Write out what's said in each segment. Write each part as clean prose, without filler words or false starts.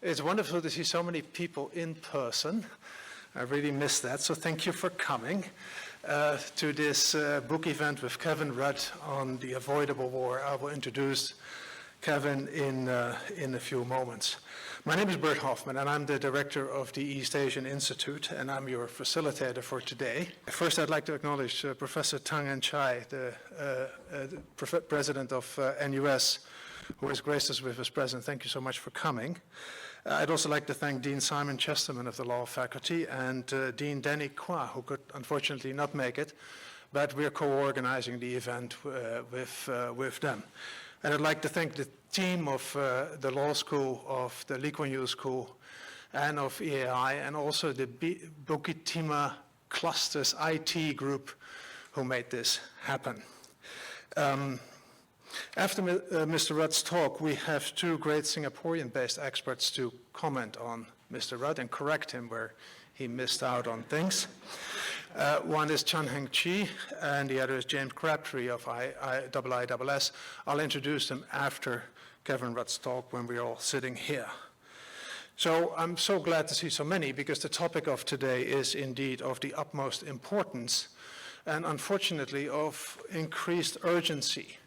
It's wonderful to see so many people in person. I really miss that, so thank you for coming to this book event with Kevin Rudd on the Avoidable War. I will introduce Kevin in a few moments. My name is Bert Hofman, and I'm the director of the East Asian Institute, and I'm your facilitator for today. First, I'd like to acknowledge Professor Heng Chee, the president of NUS, who has graced us with his presence. Thank you so much for coming. I'd also like to thank Dean Simon Chesterman of the Law Faculty and Dean Danny Kuan, who could unfortunately not make it, but we're co-organizing the event with them. And I'd like to thank the team of the law school, of the Lee Kuan Yew School, and of EAI, and also the Bukit Timah Clusters IT group who made this happen. After Mr. Rudd's talk, we have two great Singaporean-based experts to comment on Mr. Rudd and correct him where he missed out on things. One is Heng Chee, and the other is James Crabtree of IISS. I'll introduce them after Kevin Rudd's talk when we're all sitting here. So I'm so glad to see so many, because the topic of today is indeed of the utmost importance and unfortunately of increased urgency.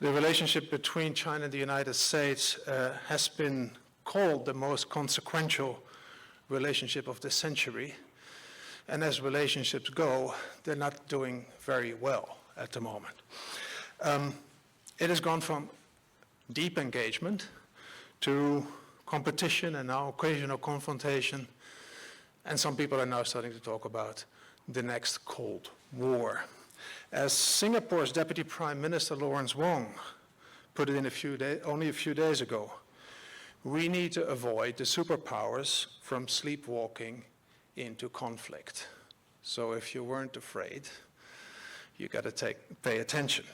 The relationship between China and the United States has been called the most consequential relationship of the century. And as relationships go, they're not doing very well at the moment. It has gone from deep engagement to competition and now occasional confrontation. And some people are now starting to talk about the next Cold War. As Singapore's Deputy Prime Minister Lawrence Wong put it in only a few days ago, we need to avoid the superpowers from sleepwalking into conflict. So if you weren't afraid, you got to pay attention.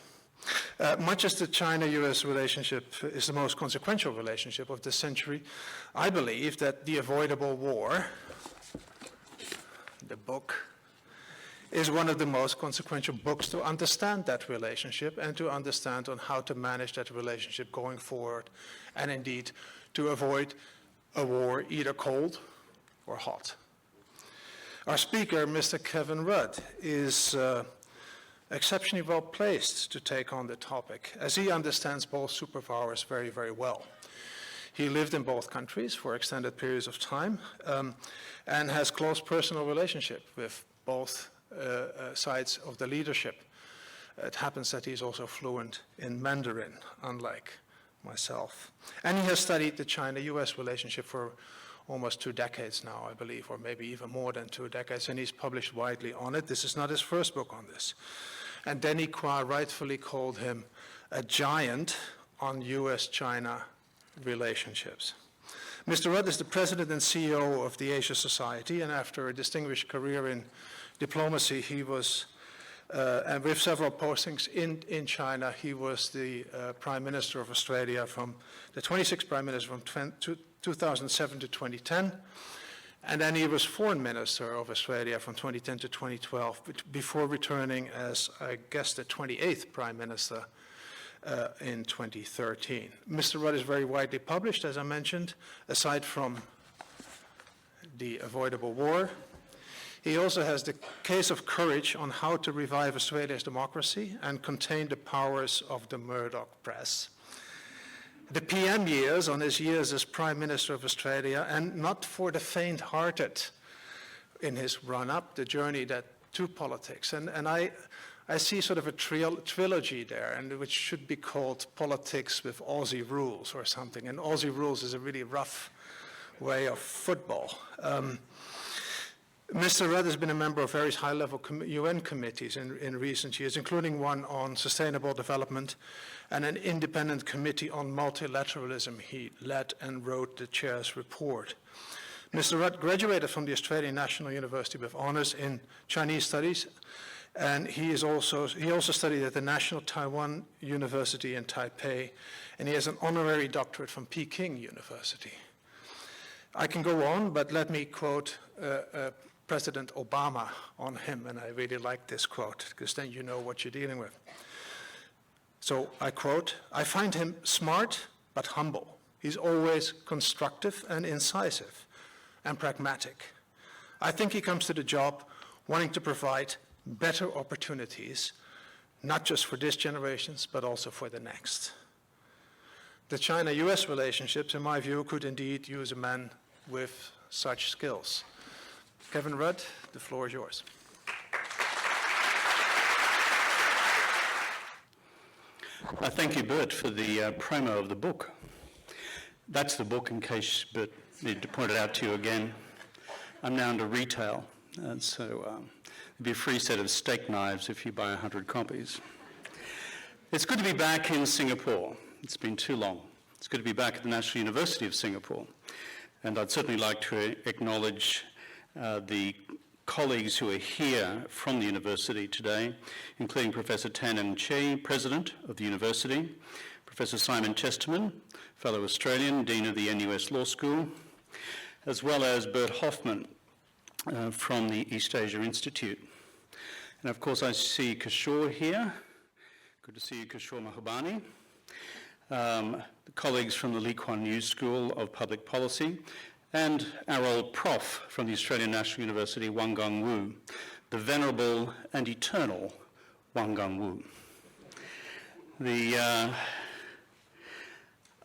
Much as the China-US relationship is the most consequential relationship of this century, I believe that The Avoidable War, the book, is one of the most consequential books to understand that relationship and to understand on how to manage that relationship going forward, and indeed to avoid a war either cold or hot. Our speaker, Mr. Kevin Rudd, is exceptionally well placed to take on the topic, as he understands both superpowers very, very well. He lived in both countries for extended periods of time and has close personal relationship with both sides of the leadership. It happens that he's also fluent in Mandarin, unlike myself. And he has studied the China-US relationship for almost 2 decades now, I believe, or maybe even more than 2 decades, and he's published widely on it. This is not his first book on this. And Danny Kuan rightfully called him a giant on US-China relationships. Mr. Rudd is the president and CEO of the Asia Society, and after a distinguished career in diplomacy, he was, and with several postings in China, he was the Prime Minister of Australia the 26th Prime Minister from 2007 to 2010, and then he was Foreign Minister of Australia from 2010 to 2012, before returning as, I guess, the 28th Prime Minister in 2013. Mr. Rudd is very widely published, as I mentioned, aside from The Avoidable War. He also has The Case of Courage on how to revive Australia's democracy and contain the powers of the Murdoch press. The PM years on his years as Prime Minister of Australia, and Not for the Faint-Hearted in his run-up, the journey to politics. And I see sort of a trilogy there, and which should be called Politics with Aussie Rules or something. And Aussie Rules is a really rough way of football. Mr. Rudd has been a member of various high-level UN committees in recent years, including one on sustainable development and an independent committee on multilateralism. He led and wrote the chair's report. Mr. Rudd graduated from the Australian National University with honors in Chinese studies, and he also studied at the National Taiwan University in Taipei, and he has an honorary doctorate from Peking University. I can go on, but let me quote President Obama on him, and I really like this quote, because then you know what you're dealing with. So I quote, "I find him smart but humble. He's always constructive and incisive and pragmatic. I think he comes to the job wanting to provide better opportunities, not just for this generation, but also for the next. The China-US relationships, in my view, could indeed use a man with such skills. Kevin Rudd, the floor is yours. Thank you, Bert, for the promo of the book. That's the book, in case Bert needed to point it out to you again. I'm now into retail, and so there'll be a free set of steak knives if you buy 100 copies. It's good to be back in Singapore. It's been too long. It's good to be back at the National University of Singapore. And I'd certainly like to acknowledge the colleagues who are here from the university today, including Professor Chee, President of the university, Professor Simon Chesterman, fellow Australian, Dean of the NUS Law School, as well as Bert Hofman from the East Asia Institute. And of course I see Kishore here. Good to see you, Kishore Mahbubani. The colleagues from the Lee Kuan Yew School of Public Policy, and our old prof from the Australian National University, Wang Gungwu, the venerable and eternal Wang Gungwu.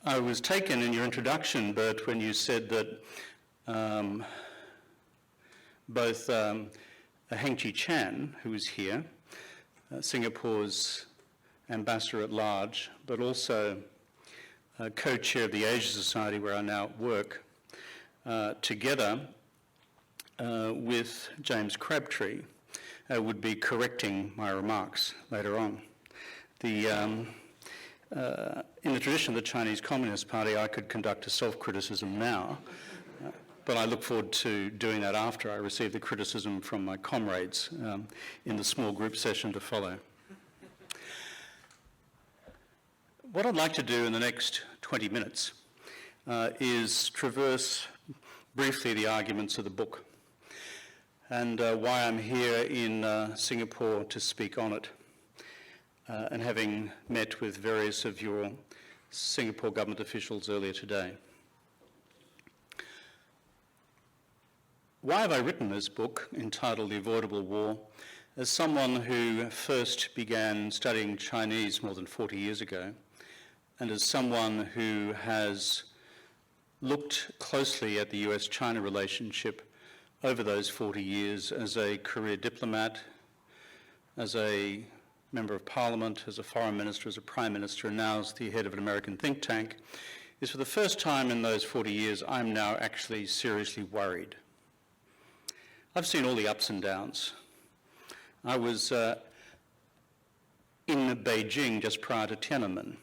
I was taken in your introduction, Bert, when you said that both Heng Chan, who is here, Singapore's ambassador at large, but also co-chair of the Asia Society, where I now work, together with James Crabtree, would be correcting my remarks later on. In the tradition of the Chinese Communist Party, I could conduct a self-criticism now, but I look forward to doing that after I receive the criticism from my comrades in the small group session to follow. What I'd like to do in the next 20 minutes is traverse briefly the arguments of the book and why I'm here in Singapore to speak on it, and having met with various of your Singapore government officials earlier today. Why have I written this book entitled The Avoidable War? As someone who first began studying Chinese more than 40 years ago, and as someone who has looked closely at the US-China relationship over those 40 years as a career diplomat, as a member of parliament, as a foreign minister, as a prime minister, and now as the head of an American think tank, is for the first time in those 40 years I'm now actually seriously worried. I've seen all the ups and downs. I was in Beijing just prior to Tiananmen.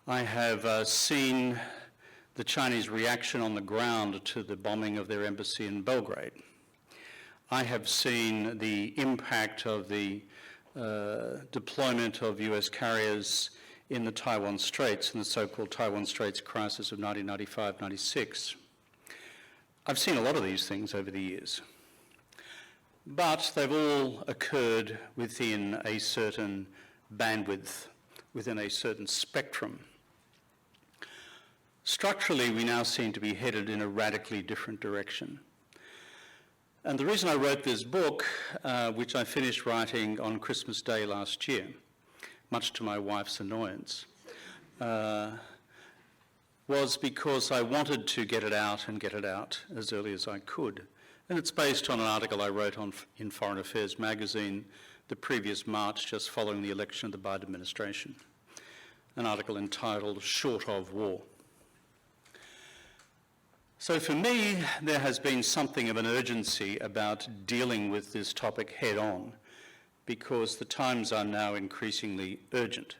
I have seen the Chinese reaction on the ground to the bombing of their embassy in Belgrade. I have seen the impact of the deployment of US carriers in the Taiwan Straits, in the so-called Taiwan Straits crisis of 1995-96. I've seen a lot of these things over the years, but they've all occurred within a certain bandwidth, within a certain spectrum. Structurally, we now seem to be headed in a radically different direction. And the reason I wrote this book, which I finished writing on Christmas Day last year, much to my wife's annoyance, was because I wanted to get it out as early as I could. And it's based on an article I wrote in Foreign Affairs magazine the previous March, just following the election of the Biden administration, an article entitled Short of War. So for me, there has been something of an urgency about dealing with this topic head on, because the times are now increasingly urgent.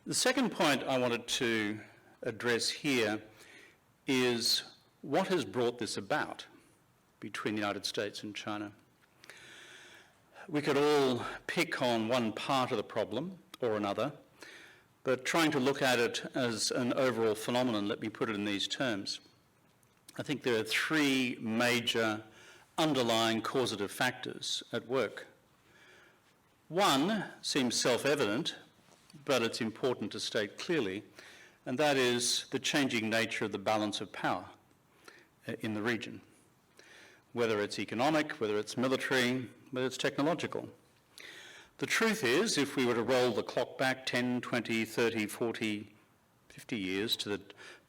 The second point I wanted to address here is what has brought this about between the United States and China. We could all pick on one part of the problem or another, but trying to look at it as an overall phenomenon, let me put it in these terms. I think there are three major underlying causative factors at work. One seems self-evident, but it's important to state clearly, and that is the changing nature of the balance of power in the region, whether it's economic, whether it's military, whether it's technological. The truth is, if we were to roll the clock back 10, 20, 30, 40, 50 years to the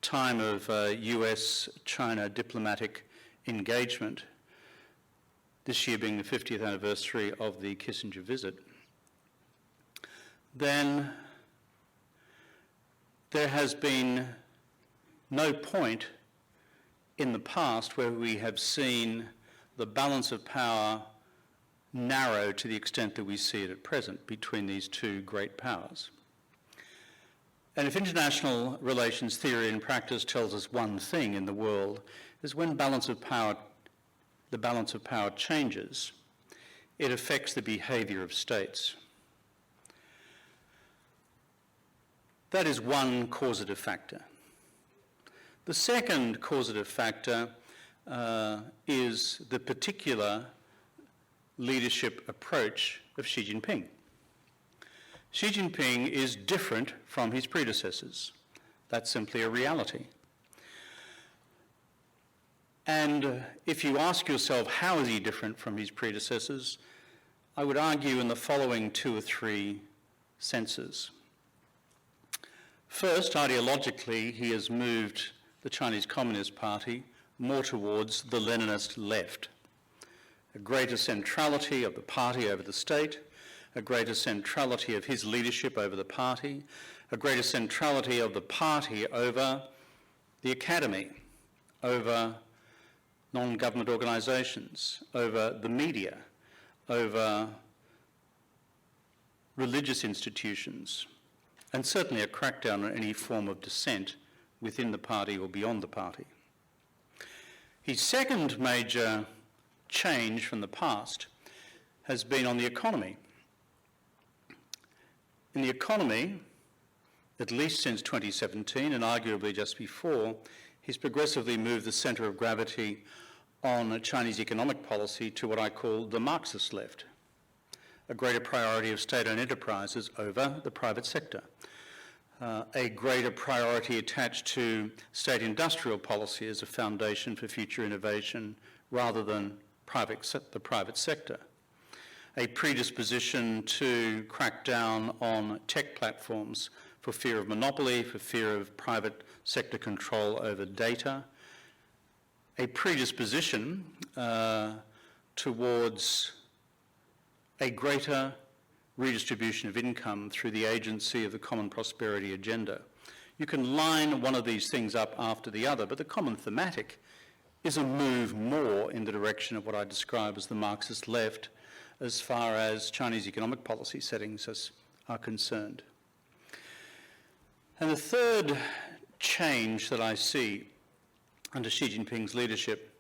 time of US-China diplomatic engagement, this year being the 50th anniversary of the Kissinger visit, then there has been no point in the past where we have seen the balance of power narrow to the extent that we see it at present between these two great powers. And if international relations theory and practice tells us one thing in the world, is when the balance of power changes, it affects the behaviour of states. That is one causative factor. The second causative factor is the particular leadership approach of Xi Jinping. Xi Jinping is different from his predecessors. That's simply a reality. And if you ask yourself, how is he different from his predecessors, I would argue in the following 2 or 3 senses. First, ideologically, he has moved the Chinese Communist Party more towards the Leninist left. A greater centrality of the party over the state, a greater centrality of his leadership over the party, a greater centrality of the party over the academy, over non-government organisations, over the media, over religious institutions, and certainly a crackdown on any form of dissent within the party or beyond the party. His second major change from the past has been on the economy. In the economy, at least since 2017 and arguably just before, he's progressively moved the centre of gravity on Chinese economic policy to what I call the Marxist left, a greater priority of state-owned enterprises over the private sector, a greater priority attached to state industrial policy as a foundation for future innovation rather than the private sector, a predisposition to crack down on tech platforms for fear of monopoly, for fear of private sector control over data, a predisposition towards a greater redistribution of income through the agency of the common prosperity agenda. You can line one of these things up after the other, but the common thematic is a move more in the direction of what I describe as the Marxist left as far as Chinese economic policy settings are concerned. And the third change that I see under Xi Jinping's leadership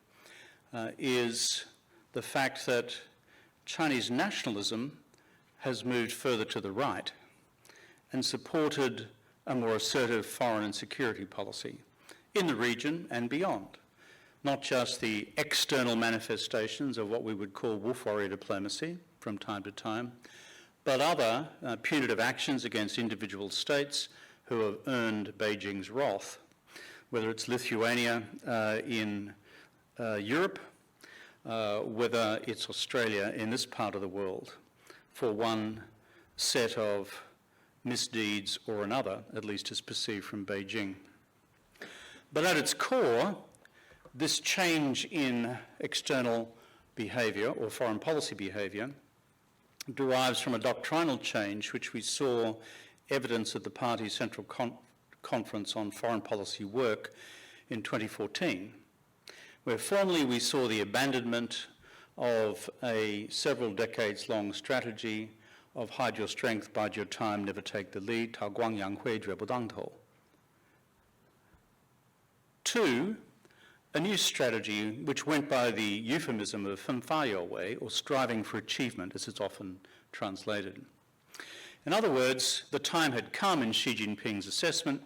is the fact that Chinese nationalism has moved further to the right and supported a more assertive foreign and security policy in the region and beyond. Not just the external manifestations of what we would call wolf warrior diplomacy from time to time, but other punitive actions against individual states who have earned Beijing's wrath, whether it's Lithuania in Europe, whether it's Australia in this part of the world, for one set of misdeeds or another, at least as perceived from Beijing. But at its core, this change in external behaviour or foreign policy behaviour derives from a doctrinal change which we saw evidence at the party's Central Conference on Foreign Policy Work in 2014, where formally we saw the abandonment of a several decades long strategy of hide your strength, bide your time, never take the lead, 韬光养晦，绝不当头, to a new strategy which went by the euphemism of 奋发有为, or striving for achievement, as it's often translated. In other words, the time had come in Xi Jinping's assessment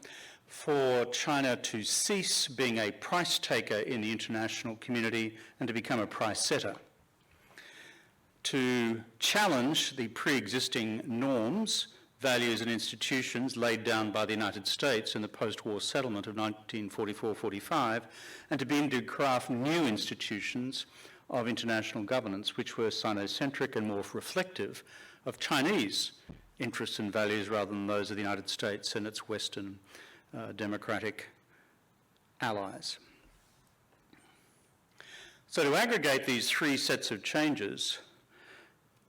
for China to cease being a price taker in the international community and to become a price setter, to challenge the pre-existing norms values and institutions laid down by the United States in the post-war settlement of 1944-45, and to begin to craft new institutions of international governance which were Sinocentric and more reflective of Chinese interests and values rather than those of the United States and its Western democratic allies. So to aggregate these three sets of changes,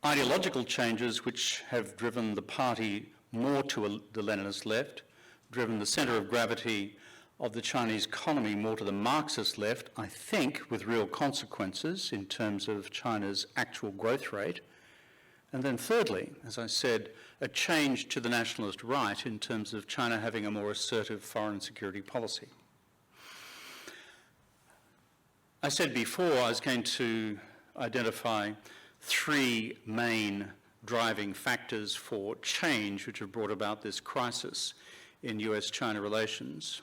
ideological changes which have driven the party more to the Leninist left, driven the centre of gravity of the Chinese economy more to the Marxist left, I think with real consequences in terms of China's actual growth rate. And then thirdly, as I said, a change to the nationalist right in terms of China having a more assertive foreign security policy. I said before I was going to identify three main driving factors for change which have brought about this crisis in US-China relations.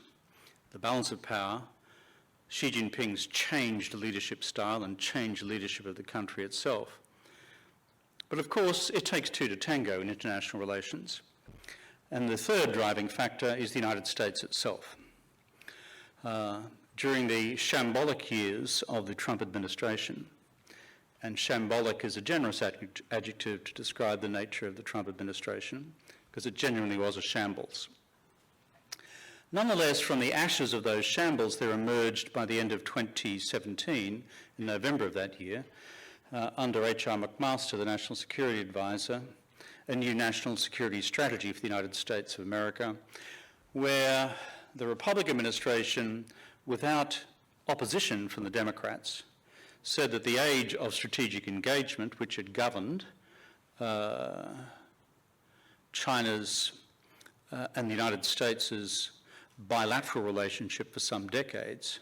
The balance of power, Xi Jinping's changed leadership style and changed leadership of the country itself. But of course, it takes two to tango in international relations. And the third driving factor is the United States itself. During the shambolic years of the Trump administration, and shambolic is a generous adjective to describe the nature of the Trump administration, because it genuinely was a shambles. Nonetheless, from the ashes of those shambles, there emerged by the end of 2017, in November of that year, under H.R. McMaster, the National Security Advisor, a new national security strategy for the United States of America, where the Republican administration, without opposition from the Democrats, said that the age of strategic engagement, which had governed China's and the United States' bilateral relationship for some decades,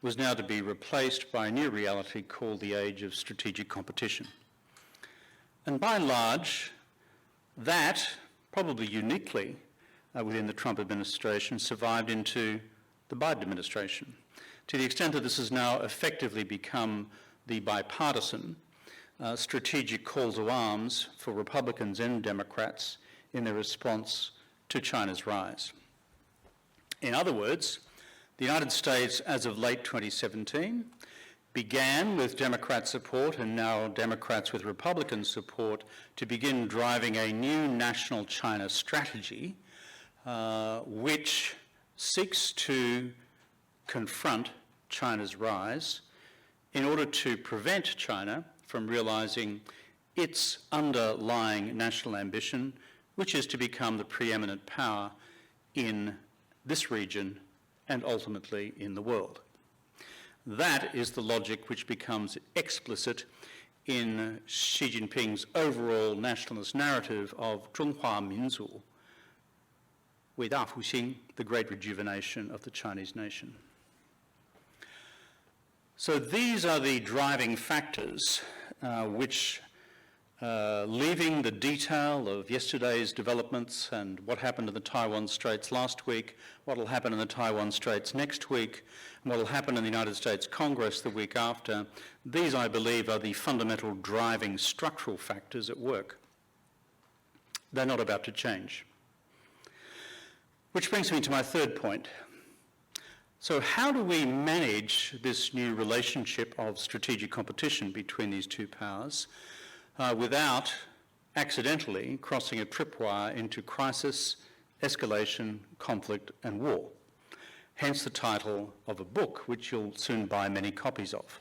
was now to be replaced by a new reality called the age of strategic competition. And by and large, that, probably uniquely within the Trump administration, survived into the Biden administration, to the extent that this has now effectively become the bipartisan strategic call to arms for Republicans and Democrats in their response to China's rise. In other words, the United States, as of late 2017, began with Democrat support and now Democrats with Republican support to begin driving a new national China strategy which seeks to confront China's rise in order to prevent China from realising its underlying national ambition, which is to become the preeminent power in this region and ultimately in the world. That is the logic which becomes explicit in Xi Jinping's overall nationalist narrative of 中华民族伟大复兴, the great rejuvenation of the Chinese nation. So these are the driving factors which, leaving the detail of yesterday's developments and what happened in the Taiwan Straits last week, what will happen in the Taiwan Straits next week, and what will happen in the United States Congress the week after, these, I believe, are the fundamental driving structural factors at work. They're not about to change. Which brings me to my third point. So how do we manage this new relationship of strategic competition between these two powers without accidentally crossing a tripwire into crisis, escalation, conflict, and war? Hence the title of a book which you'll soon buy many copies of,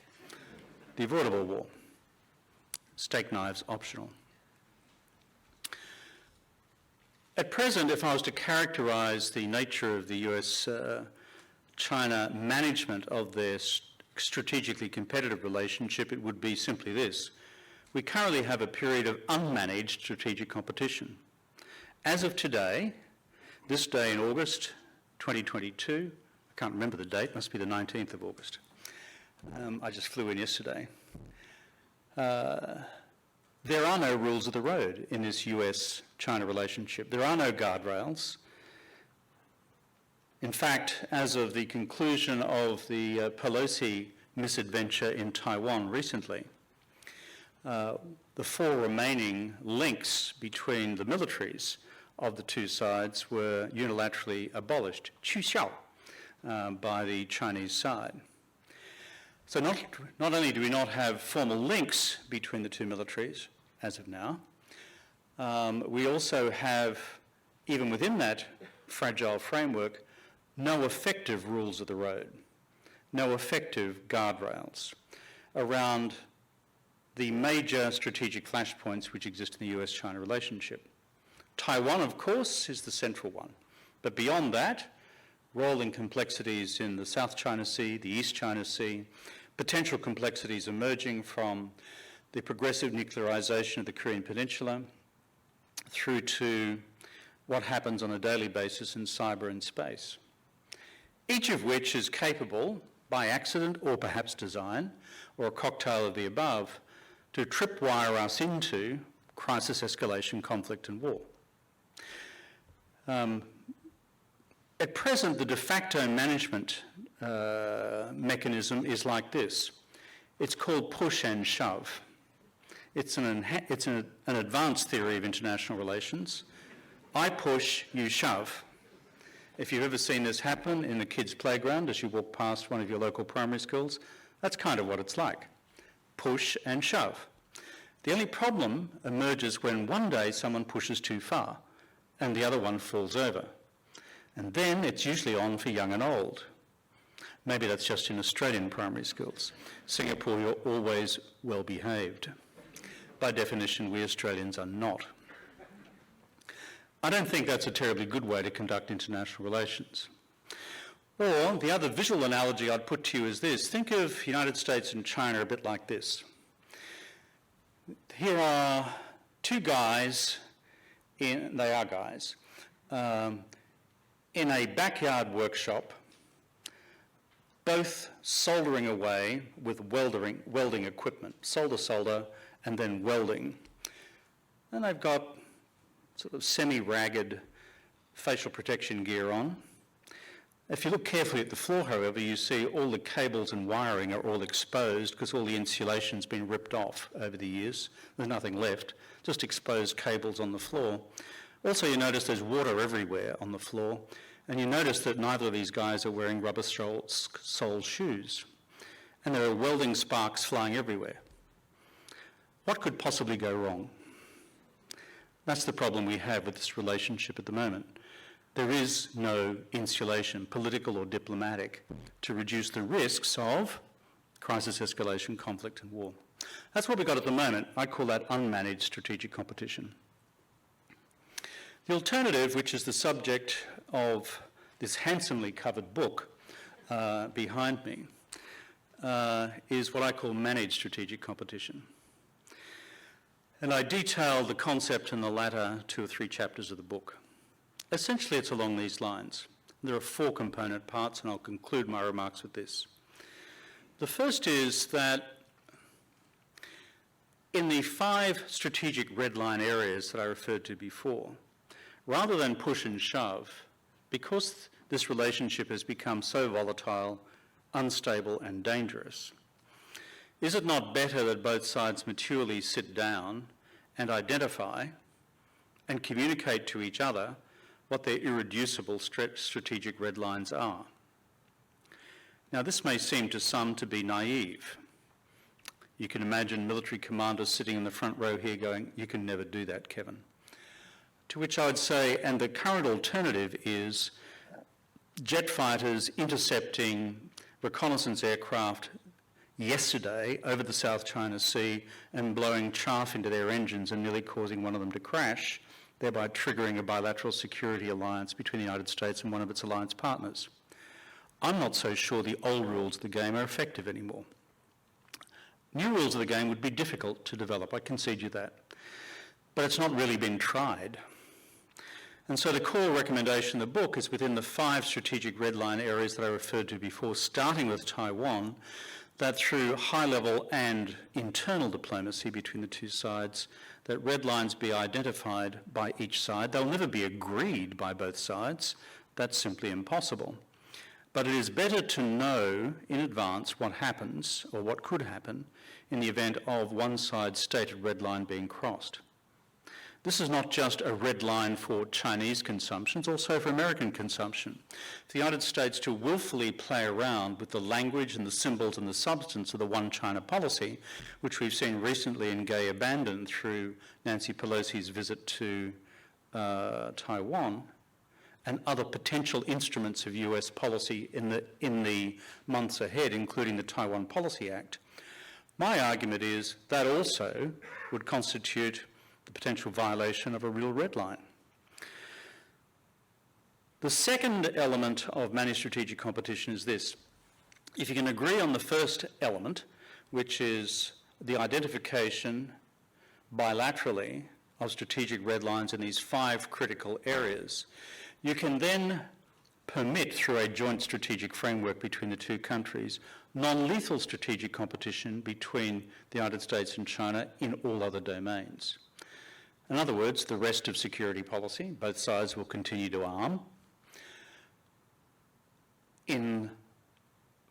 The Avoidable War, steak knives optional. At present, if I was to characterise the nature of the US-China management of their strategically competitive relationship, it would be simply this. We currently have a period of unmanaged strategic competition. As of today, this day in August 2022, I can't remember the date, must be the 19th of August. I just flew in yesterday. There are no rules of the road in this US-China relationship. There are no guardrails. In fact, as of the conclusion of the Pelosi misadventure in Taiwan recently, the four remaining links between the militaries of the two sides were unilaterally abolished, 取消, by the Chinese side. So not only do we not have formal links between the two militaries, as of now, we also have, even within that fragile framework, no effective rules of the road, no effective guardrails around the major strategic flashpoints which exist in the US-China relationship. Taiwan, of course, is the central one, but beyond that, rolling complexities in the South China Sea, the East China Sea, potential complexities emerging from the progressive nuclearization of the Korean Peninsula through to what happens on a daily basis in cyber and space, each of which is capable, by accident or perhaps design, or a cocktail of the above, to tripwire us into crisis, escalation, conflict and war. At present, the de facto management mechanism is like this. It's called push and shove. It's an advanced theory of international relations. I push, you shove. If you've ever seen this happen in the kids' playground as you walk past one of your local primary schools, that's kind of what it's like. Push and shove. The only problem emerges when one day someone pushes too far and the other one falls over. And then it's usually on for young and old. Maybe that's just in Australian primary schools. Singapore, you're always well behaved. By definition, we Australians are not. I don't think that's a terribly good way to conduct international relations. Or the other visual analogy I'd put to you is this. Think of United States and China a bit like this. Here are two guys, in a backyard workshop, both soldering away with welding equipment, solder, and then welding. And they've got sort of semi-ragged facial protection gear on. If you look carefully at the floor, however, you see all the cables and wiring are all exposed because all the insulation's been ripped off over the years. There's nothing left, just exposed cables on the floor. Also, you notice there's water everywhere on the floor, and you notice that neither of these guys are wearing rubber-soled shoes, and there are welding sparks flying everywhere. What could possibly go wrong? That's the problem we have with this relationship at the moment. There is no insulation, political or diplomatic, to reduce the risks of crisis, escalation, conflict and war. That's what we've got at the moment. I call that unmanaged strategic competition. The alternative, which is the subject of this handsomely covered book behind me, is what I call managed strategic competition. And I detail the concept in the latter 2 or 3 chapters of the book. Essentially, it's along these lines. There are 4 component parts, and I'll conclude my remarks with this. The first is that in the 5 strategic red line areas that I referred to before, rather than push and shove, because this relationship has become so volatile, unstable and dangerous, is it not better that both sides maturely sit down and identify and communicate to each other what their irreducible strategic red lines are? Now, this may seem to some to be naive. You can imagine military commanders sitting in the front row here going, "You can never do that, Kevin." To which I would say, and the current alternative is jet fighters intercepting reconnaissance aircraft yesterday over the South China Sea and blowing chaff into their engines and nearly causing one of them to crash, thereby triggering a bilateral security alliance between the United States and one of its alliance partners. I'm not so sure the old rules of the game are effective anymore. New rules of the game would be difficult to develop, I concede you that. But it's not really been tried. And so the core recommendation of the book is within the 5 strategic red line areas that I referred to before, starting with Taiwan, that through high-level and internal diplomacy between the two sides, that red lines be identified by each side. They'll never be agreed by both sides. That's simply impossible. But it is better to know in advance what happens, or what could happen, in the event of one side's stated red line being crossed. This is not just a red line for Chinese consumption, it's also for American consumption. For the United States to willfully play around with the language and the symbols and the substance of the one China policy, which we've seen recently in gay abandon through Nancy Pelosi's visit to Taiwan, and other potential instruments of US policy in the months ahead, including the Taiwan Policy Act, my argument is that also would constitute the potential violation of a real red line. The second element of managed strategic competition is this. If you can agree on the first element, which is the identification bilaterally of strategic red lines in these 5 critical areas, you can then permit, through a joint strategic framework between the two countries, non-lethal strategic competition between the United States and China in all other domains. In other words, the rest of security policy, both sides will continue to arm. In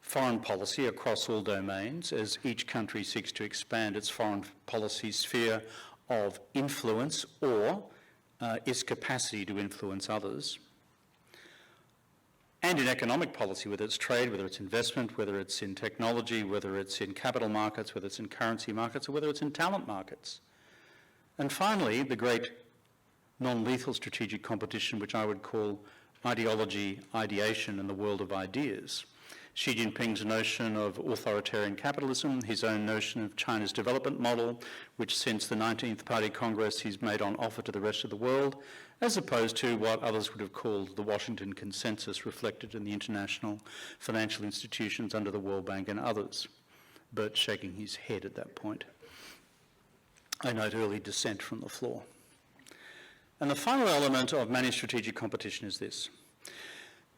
foreign policy across all domains, as each country seeks to expand its foreign policy sphere of influence or its capacity to influence others. And in economic policy, whether it's trade, whether it's investment, whether it's in technology, whether it's in capital markets, whether it's in currency markets, or whether it's in talent markets. And finally, the great non-lethal strategic competition, which I would call ideology, ideation in the world of ideas. Xi Jinping's notion of authoritarian capitalism, his own notion of China's development model, which since the 19th Party Congress he's made on offer to the rest of the world, as opposed to what others would have called the Washington Consensus reflected in the international financial institutions under the World Bank and others. Bert shaking his head at that point. I note early dissent from the floor. And the final element of managed strategic competition is this,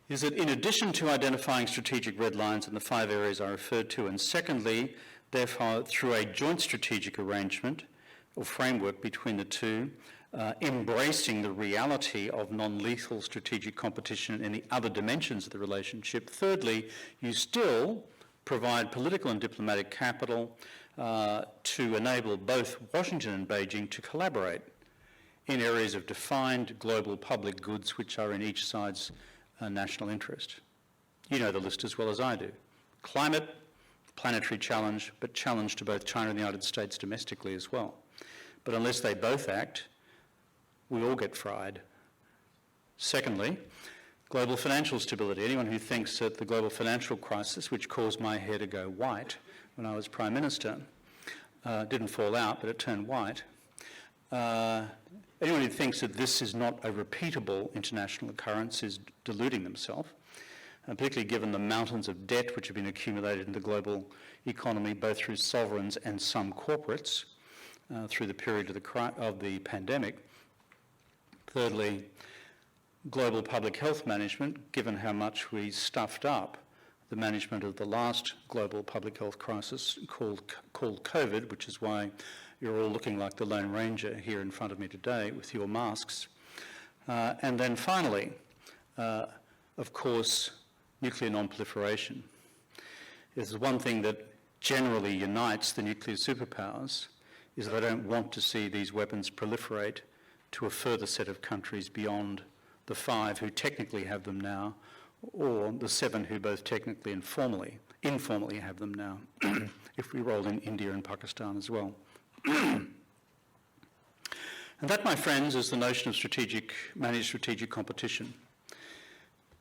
is that in addition to identifying strategic red lines in the 5 areas I referred to, and secondly, therefore, through a joint strategic arrangement or framework between the two, embracing the reality of non-lethal strategic competition in the other dimensions of the relationship. Thirdly, you still provide political and diplomatic capital to enable both Washington and Beijing to collaborate in areas of defined global public goods which are in each side's national interest. You know the list as well as I do. Climate, planetary challenge, but challenge to both China and the United States domestically as well. But unless they both act, we all get fried. Secondly, global financial stability. Anyone who thinks that the global financial crisis, which caused my hair to go white when I was Prime Minister, didn't fall out, but it turned white. Anyone who thinks that this is not a repeatable international occurrence is deluding themselves, particularly given the mountains of debt which have been accumulated in the global economy, both through sovereigns and some corporates, through the period of the pandemic. Thirdly, global public health management, given how much we stuffed up the management of the last global public health crisis called COVID, which is why you're all looking like the Lone Ranger here in front of me today with your masks. And then finally, of course, nuclear non-proliferation. There's one thing that generally unites the nuclear superpowers is that they don't want to see these weapons proliferate to a further set of countries beyond the 5 who technically have them now, or the 7 who both technically and informally have them now, if we roll in India and Pakistan as well. And that, my friends, is the notion of managed strategic competition.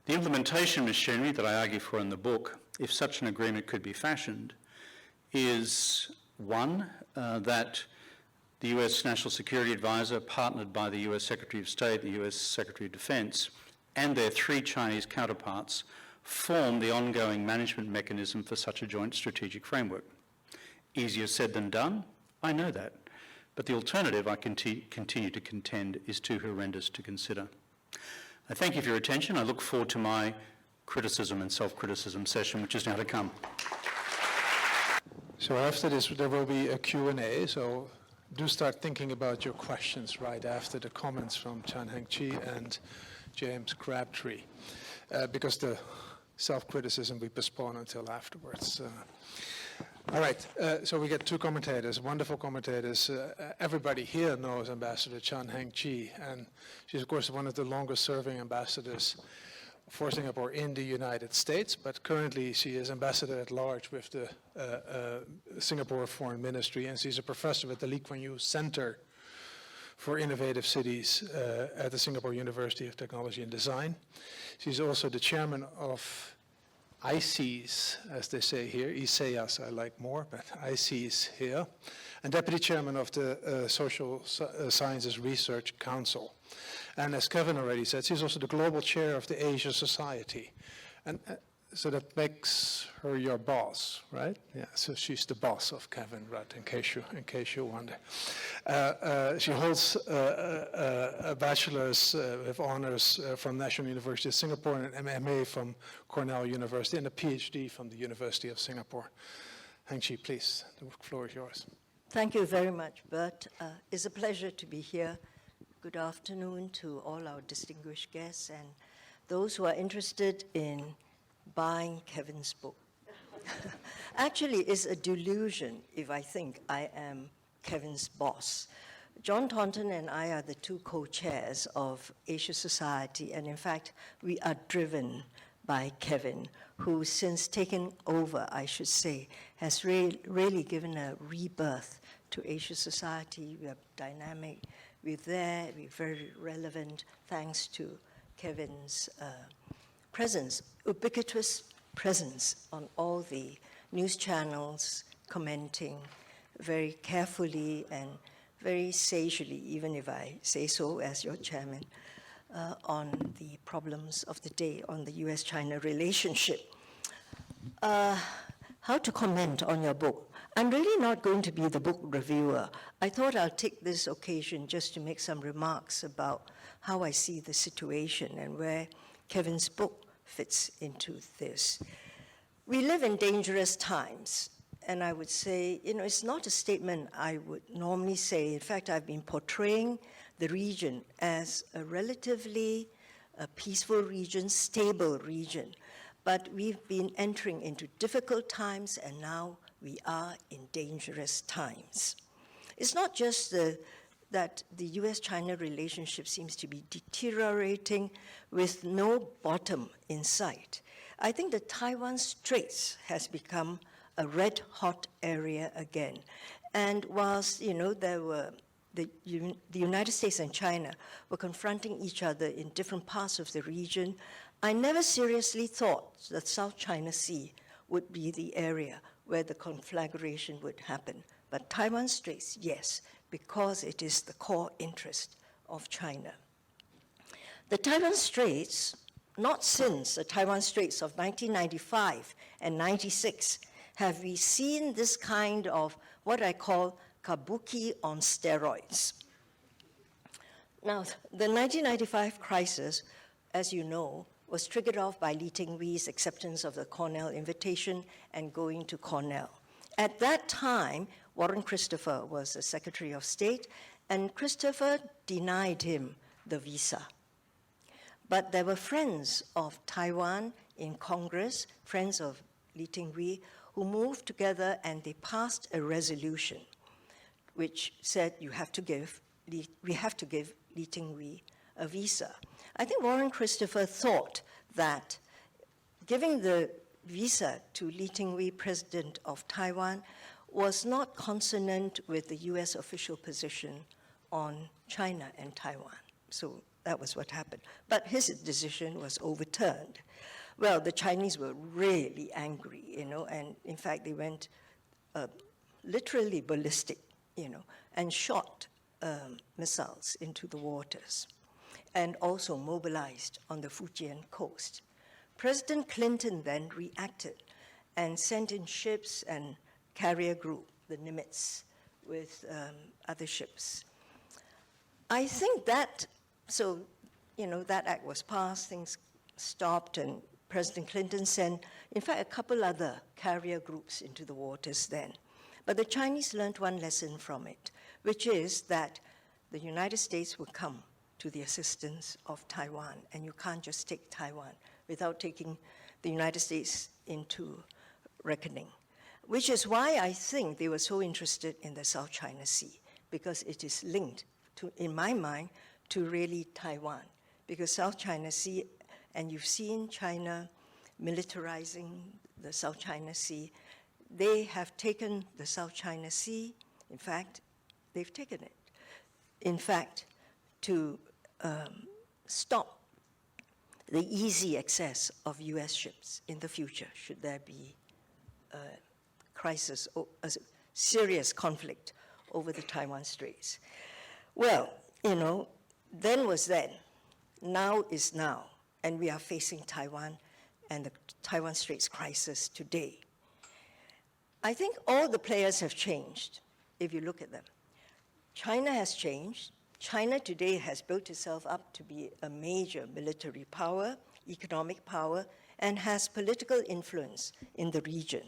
The implementation machinery that I argue for in the book, if such an agreement could be fashioned, is one, that the US National Security Advisor, partnered by the US Secretary of State, the US Secretary of Defense, and their 3 Chinese counterparts, form the ongoing management mechanism for such a joint strategic framework. Easier said than done, I know that. But the alternative, I continue to contend, is too horrendous to consider. I thank you for your attention. I look forward to my criticism and self-criticism session, which is now to come. So after this, there will be a Q&A, so do start thinking about your questions right after the comments from Heng, Chee and James Crabtree, because the self-criticism we postpone until afterwards. All right, so we get two commentators, wonderful commentators. Everybody here knows Ambassador Heng Chee, and she's, of course, one of the longest-serving ambassadors for Singapore in the United States, but currently she is ambassador at large with the Singapore Foreign Ministry, and she's a professor at the Lee Kuan Yew Center for Innovative Cities at the Singapore University of Technology and Design. She's also the chairman of ICES, as they say here, ICEAS I like more, but ICES here, and deputy chairman of the Social Sciences Research Council. And as Kevin already said, she's also the global chair of the Asia Society. And so that makes her your boss, right? Yeah, so she's the boss of Kevin Rudd, in case you wonder. She holds a bachelor's with honors from National University of Singapore and an MA from Cornell University and a PhD from the University of Singapore. Heng Chee, please, the floor is yours. Thank you very much, Bert. It's a pleasure to be here. Good afternoon to all our distinguished guests and those who are interested in buying Kevin's book. Actually, it's a delusion if I think I am Kevin's boss. John Taunton and I are the two co-chairs of Asia Society, and in fact, we are driven by Kevin, who since taking over, I should say, has really given a rebirth to Asia Society. We are dynamic, we're there, we're very relevant, thanks to Kevin's presence, ubiquitous presence on all the news channels, commenting very carefully and very sagely, even if I say so as your chairman, on the problems of the day, on the US-China relationship. How to comment on your book? I'm really not going to be the book reviewer. I thought I'll take this occasion just to make some remarks about how I see the situation and where Kevin's book fits into this. We live in dangerous times, and I would say, it's not a statement I would normally say. In fact, I've been portraying the region as a relatively peaceful region, stable region. But we've been entering into difficult times, and now we are in dangerous times. It's not just that the US-China relationship seems to be deteriorating with no bottom in sight. I think the Taiwan Straits has become a red-hot area again. And whilst, there were the United States and China were confronting each other in different parts of the region, I never seriously thought that South China Sea would be the area where the conflagration would happen. But Taiwan Straits, yes, because it is the core interest of China. The Taiwan Straits, not since the Taiwan Straits of 1995 and 96, have we seen this kind of what I call kabuki on steroids. Now, the 1995 crisis, as you know, was triggered off by Lee Teng-wee's acceptance of the Cornell invitation and going to Cornell. At that time, Warren Christopher was the Secretary of State, and Christopher denied him the visa. But there were friends of Taiwan in Congress, friends of Lee Teng-wee, who moved together and they passed a resolution which said we have to give Lee Teng-wee a visa. I think Warren Christopher thought that giving the visa to Lee Teng-wee, president of Taiwan, was not consonant with the US official position on China and Taiwan. So that was what happened. But his decision was overturned. Well, the Chinese were really angry, and in fact they went literally ballistic, and shot missiles into the waters, and also mobilized on the Fujian coast. President Clinton then reacted and sent in ships and carrier group, the Nimitz, with other ships. I think that, that act was passed, things stopped, and President Clinton sent, in fact, a couple other carrier groups into the waters then. But the Chinese learned one lesson from it, which is that the United States would come to the assistance of Taiwan, and you can't just take Taiwan without taking the United States into reckoning. which is why I think they were so interested in the South China Sea, because it is linked to, in my mind, to really Taiwan. Because South China Sea, and you've seen China militarizing the South China Sea, they have taken the South China Sea, in fact, they've taken it, in fact, to stop the easy access of US ships in the future, should there be a crisis or a serious conflict over the Taiwan Straits. Well, you know, then was then, now is now, and we are facing Taiwan and the Taiwan Straits crisis today. I think all the players have changed, if you look at them. China has changed. China today has built itself up to be a major military power, economic power, and has political influence in the region.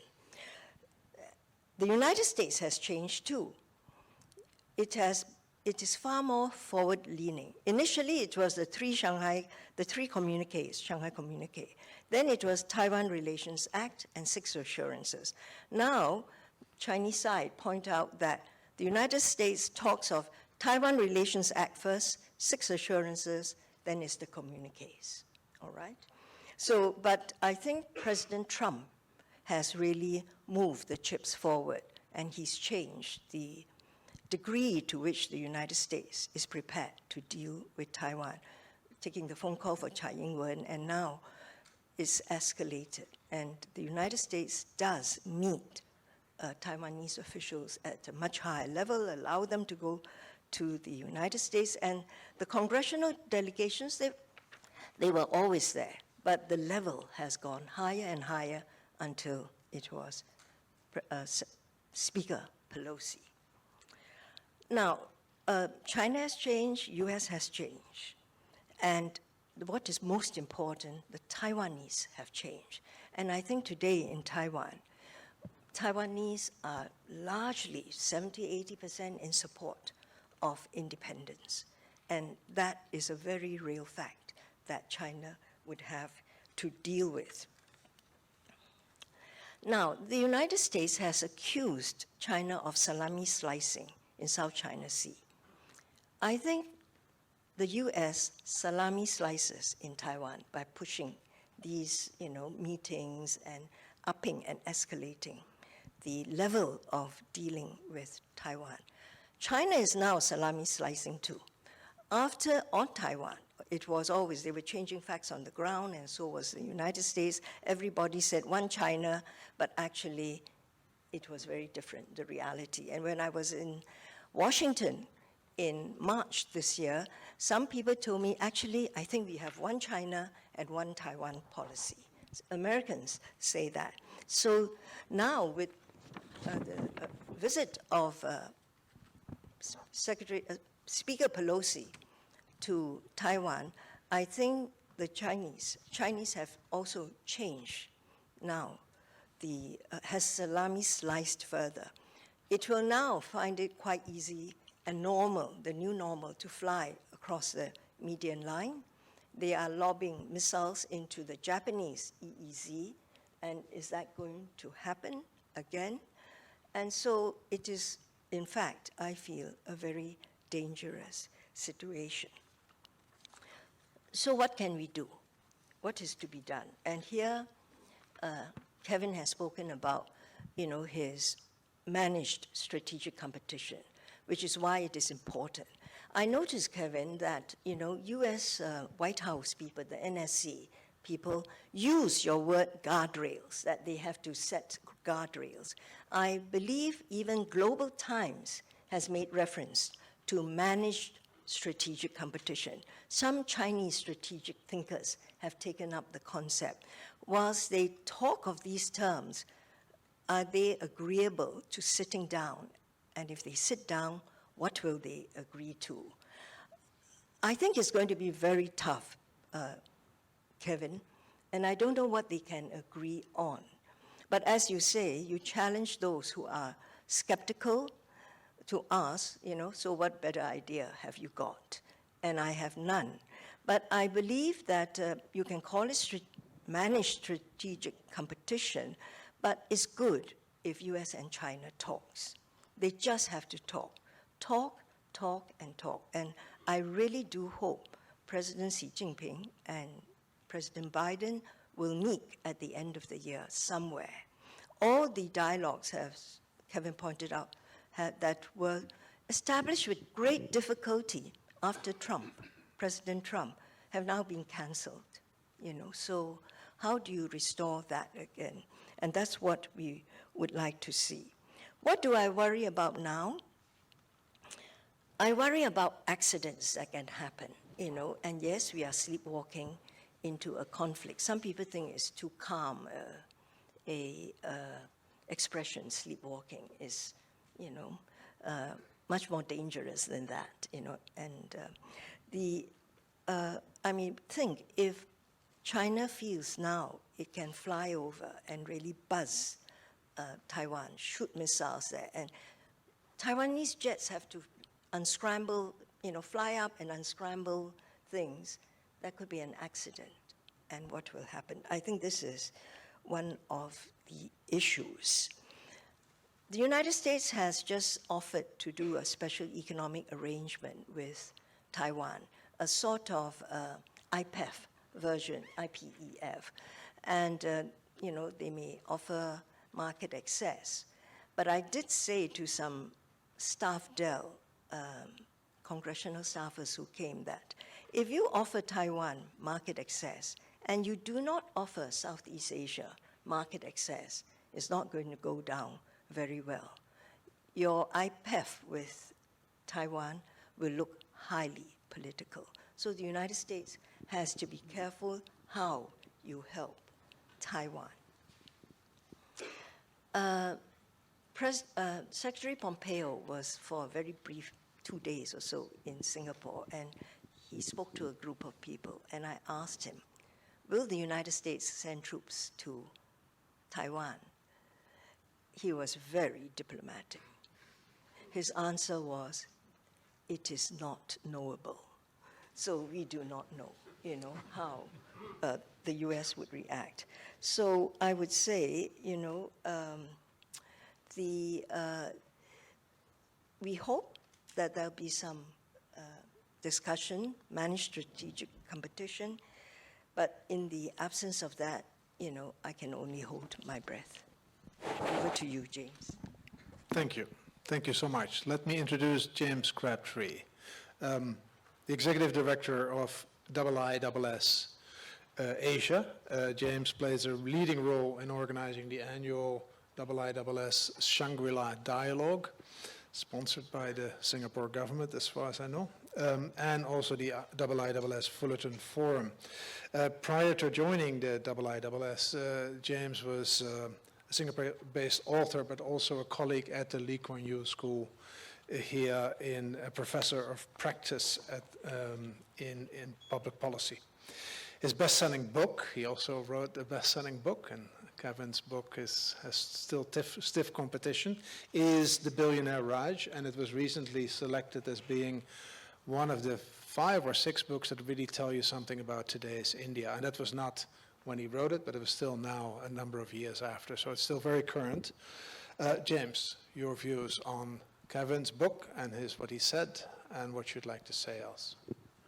The United States has changed too. It is far more forward-leaning. Initially, it was the three communiques, Shanghai Communique. Then it was Taiwan Relations Act and 6 assurances. Now, Chinese side point out that the United States talks of Taiwan Relations Act first, 6 assurances, then is the communiques, all right? So, but I think President Trump has really moved the chips forward, and he's changed the degree to which the United States is prepared to deal with Taiwan, taking the phone call for Tsai Ing-wen, and now it's escalated. And the United States does meet Taiwanese officials at a much higher level, allow them to go to the United States, and the congressional delegations, they were always there, but the level has gone higher and higher until it was Speaker Pelosi. Now, China has changed, US has changed, and what is most important, the Taiwanese have changed. And I think today in Taiwan, Taiwanese are largely 70–80% in support of independence. And that is a very real fact that China would have to deal with. Now, the United States has accused China of salami slicing in South China Sea. I think the US salami slices in Taiwan by pushing these, meetings and upping and escalating the level of dealing with Taiwan. China is now salami slicing too. On Taiwan, it was always, they were changing facts on the ground, and so was the United States. Everybody said one China, but actually it was very different, the reality. And when I was in Washington in March this year, some people told me, actually, I think we have one China and one Taiwan policy. Americans say that. So now with the visit of Speaker Pelosi to Taiwan, I think the Chinese have also changed now, has salami sliced further. It will now find it quite easy and normal, the new normal, to fly across the median line. They are lobbing missiles into the Japanese EEZ, and is that going to happen again? And so it is, in fact, I feel, a very dangerous situation. So what can we do? What is to be done? And here, Kevin has spoken about, his managed strategic competition, which is why it is important. I noticed, Kevin, that, US White House people, the NSC people, use your word guardrails, that they have to set guardrails. I believe even Global Times has made reference to managed strategic competition. Some Chinese strategic thinkers have taken up the concept. Whilst they talk of these terms, are they agreeable to sitting down? And if they sit down, what will they agree to? I think it's going to be very tough, Kevin, and I don't know what they can agree on. But as you say, you challenge those who are skeptical to ask, so what better idea have you got? And I have none. But I believe that you can call it managed strategic competition, but it's good if US and China talks. They just have to talk. Talk, talk, and talk. And I really do hope President Xi Jinping and President Biden will meet at the end of the year somewhere. All the dialogues, as Kevin pointed out, that were established with great difficulty after President Trump, have now been canceled. So how do you restore that again? And that's what we would like to see. What do I worry about now? I worry about accidents that can happen, and yes, we are sleepwalking into a conflict. Some people think it's too calm a expression. Sleepwalking is, much more dangerous than that, And think if China feels now it can fly over and really buzz Taiwan, shoot missiles there, and Taiwanese jets have to unscramble, fly up and unscramble things, that could be an accident. And what will happen? I think this is one of the issues. The United States has just offered to do a special economic arrangement with Taiwan, a sort of IPEF version, IPEF. And, they may offer market access. But I did say to some staff Dell, congressional staffers who came, that if you offer Taiwan market access and you do not offer Southeast Asia market access, it's not going to go down very well. Your IPEF with Taiwan will look highly political. So the United States has to be careful how you help Taiwan. Secretary Pompeo was for a very brief 2 days or so in Singapore, and he spoke to a group of people, and I asked him, will the United States send troops to Taiwan? He was very diplomatic. His answer was, it is not knowable. So we do not know, how the US would react. So I would say, we hope that there'll be some discussion, managed strategic competition, but in the absence of that, I can only hold my breath. Over to you, James. Thank you. Thank you so much. Let me introduce James Crabtree, the Executive Director of IISS Asia. James plays a leading role in organizing the annual IISS Shangri-La Dialogue, sponsored by the Singapore government, as far as I know, and also the IISS Fullerton Forum. Prior to joining the IISS, James was a Singapore-based author, but also a colleague at the Lee Kuan Yew School here, in a professor of practice in public policy. His best-selling book, he also wrote a best-selling book, and Kevin's book has still stiff competition, is The Billionaire Raj, and it was recently selected as being one of the 5 or 6 books that really tell you something about today's India. And that was not when he wrote it, but it was still now a number of years after, so it's still very current. James, your views on Kevin's book and what he said, and what you'd like to say else.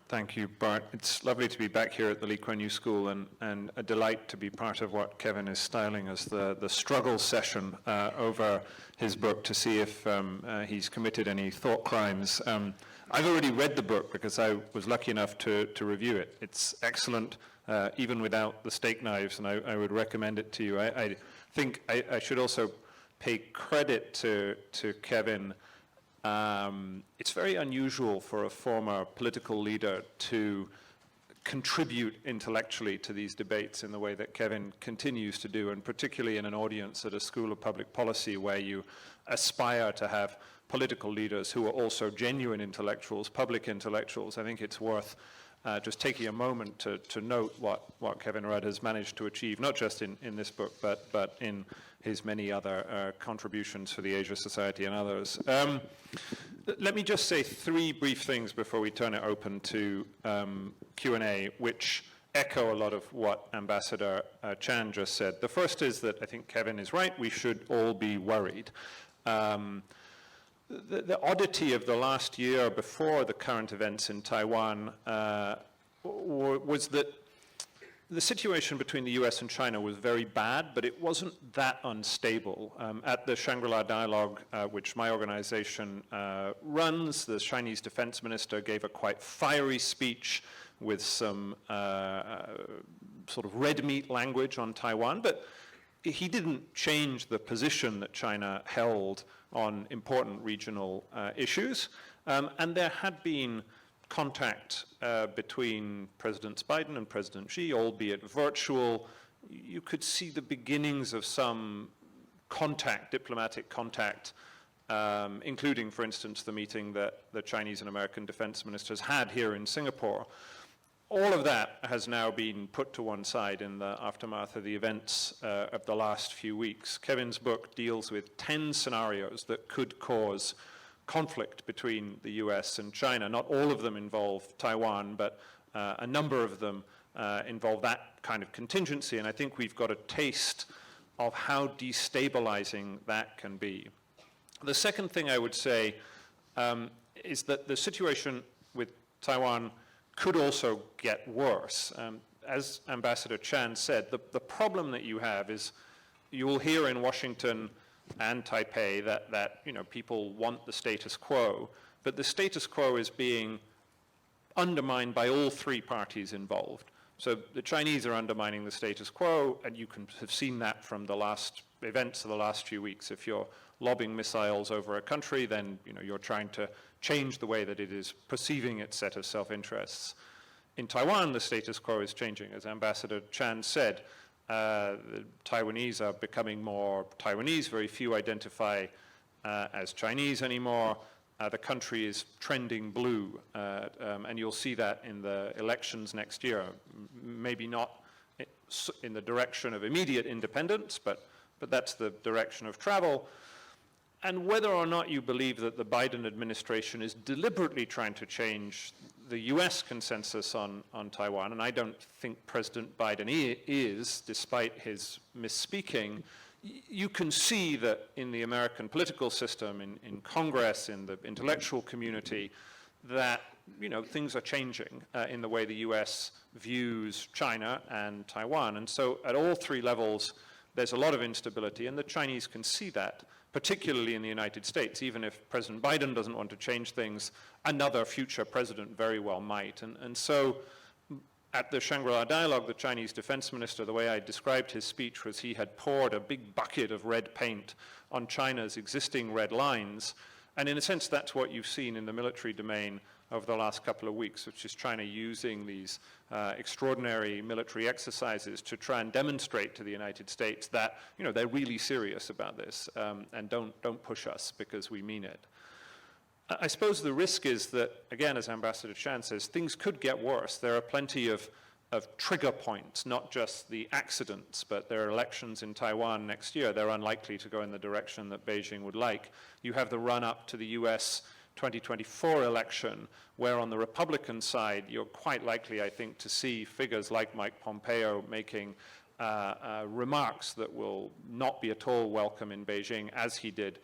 Thank you, Bart. It's lovely to be back here at the Lee Kuan Yew School, and a delight to be part of what Kevin is styling as the struggle session over his book, to see if he's committed any thought crimes. I've already read the book because I was lucky enough to review it. It's excellent, even without the steak knives, and I would recommend it to you. I think I should also pay credit to Kevin. It's very unusual for a former political leader to contribute intellectually to these debates in the way that Kevin continues to do, and particularly in an audience at a School of Public Policy where you aspire to have political leaders who are also genuine intellectuals, public intellectuals. I think it's worth just taking a moment to note what Kevin Rudd has managed to achieve, not just in this book, but in his many other contributions for the Asia Society and others. Let me just say 3 brief things before we turn it open to Q&A, which echo a lot of what Ambassador Chan just said. The first is that I think Kevin is right. We should all be worried. The oddity of the last year before the current events in Taiwan was that the situation between the US and China was very bad, but it wasn't that unstable. At the Shangri-La Dialogue, which my organization runs, the Chinese defense minister gave a quite fiery speech with some sort of red meat language on Taiwan, but he didn't change the position that China held on important regional issues. And there had been contact between Presidents Biden and President Xi, albeit virtual. You could see the beginnings of some contact, diplomatic contact, including, for instance, the meeting that the Chinese and American defense ministers had here in Singapore. All of that has now been put to one side in the aftermath of the events of the last few weeks. Kevin's book deals with 10 scenarios that could cause conflict between the US and China. Not all of them involve Taiwan, but a number of them involve that kind of contingency, and I think we've got a taste of how destabilizing that can be. The second thing I would say is that the situation with Taiwan could also get worse. As Ambassador Chan said, the problem that you have is you will hear in Washington and Taipei that people want the status quo, but the status quo is being undermined by all three parties involved. So the Chinese are undermining the status quo, and you can have seen that from the last events of the last few weeks. If you're lobbing missiles over a country, then you're trying to change the way that it is perceiving its set of self-interests. In Taiwan, the status quo is changing. As Ambassador Chan said, the Taiwanese are becoming more Taiwanese. Very few identify as Chinese anymore. The country is trending blue, and you'll see that in the elections next year. Maybe not in the direction of immediate independence, but that's the direction of travel. And whether or not you believe that the Biden administration is deliberately trying to change the US consensus on Taiwan, and I don't think President Biden is, despite his misspeaking, you can see that in the American political system, in Congress, in the intellectual community, that things are changing in the way the US views China and Taiwan. And so at all three levels, there's a lot of instability, and the Chinese can see that, particularly in the United States. Even if President Biden doesn't want to change things, another future president very well might. And so at the Shangri-La Dialogue, the Chinese defense minister, the way I described his speech was he had poured a big bucket of red paint on China's existing red lines. And in a sense, that's what you've seen in the military domain over the last couple of weeks, which is China using these extraordinary military exercises to try and demonstrate to the United States that they're really serious about this, and don't push us because we mean it. I suppose the risk is that, again, as Ambassador Chan says, things could get worse. There are plenty of trigger points, not just the accidents, but there are elections in Taiwan next year. They're unlikely to go in the direction that Beijing would like. You have the run-up to the US 2024 election, where on the Republican side, you're quite likely, I think, to see figures like Mike Pompeo making remarks that will not be at all welcome in Beijing, as he did,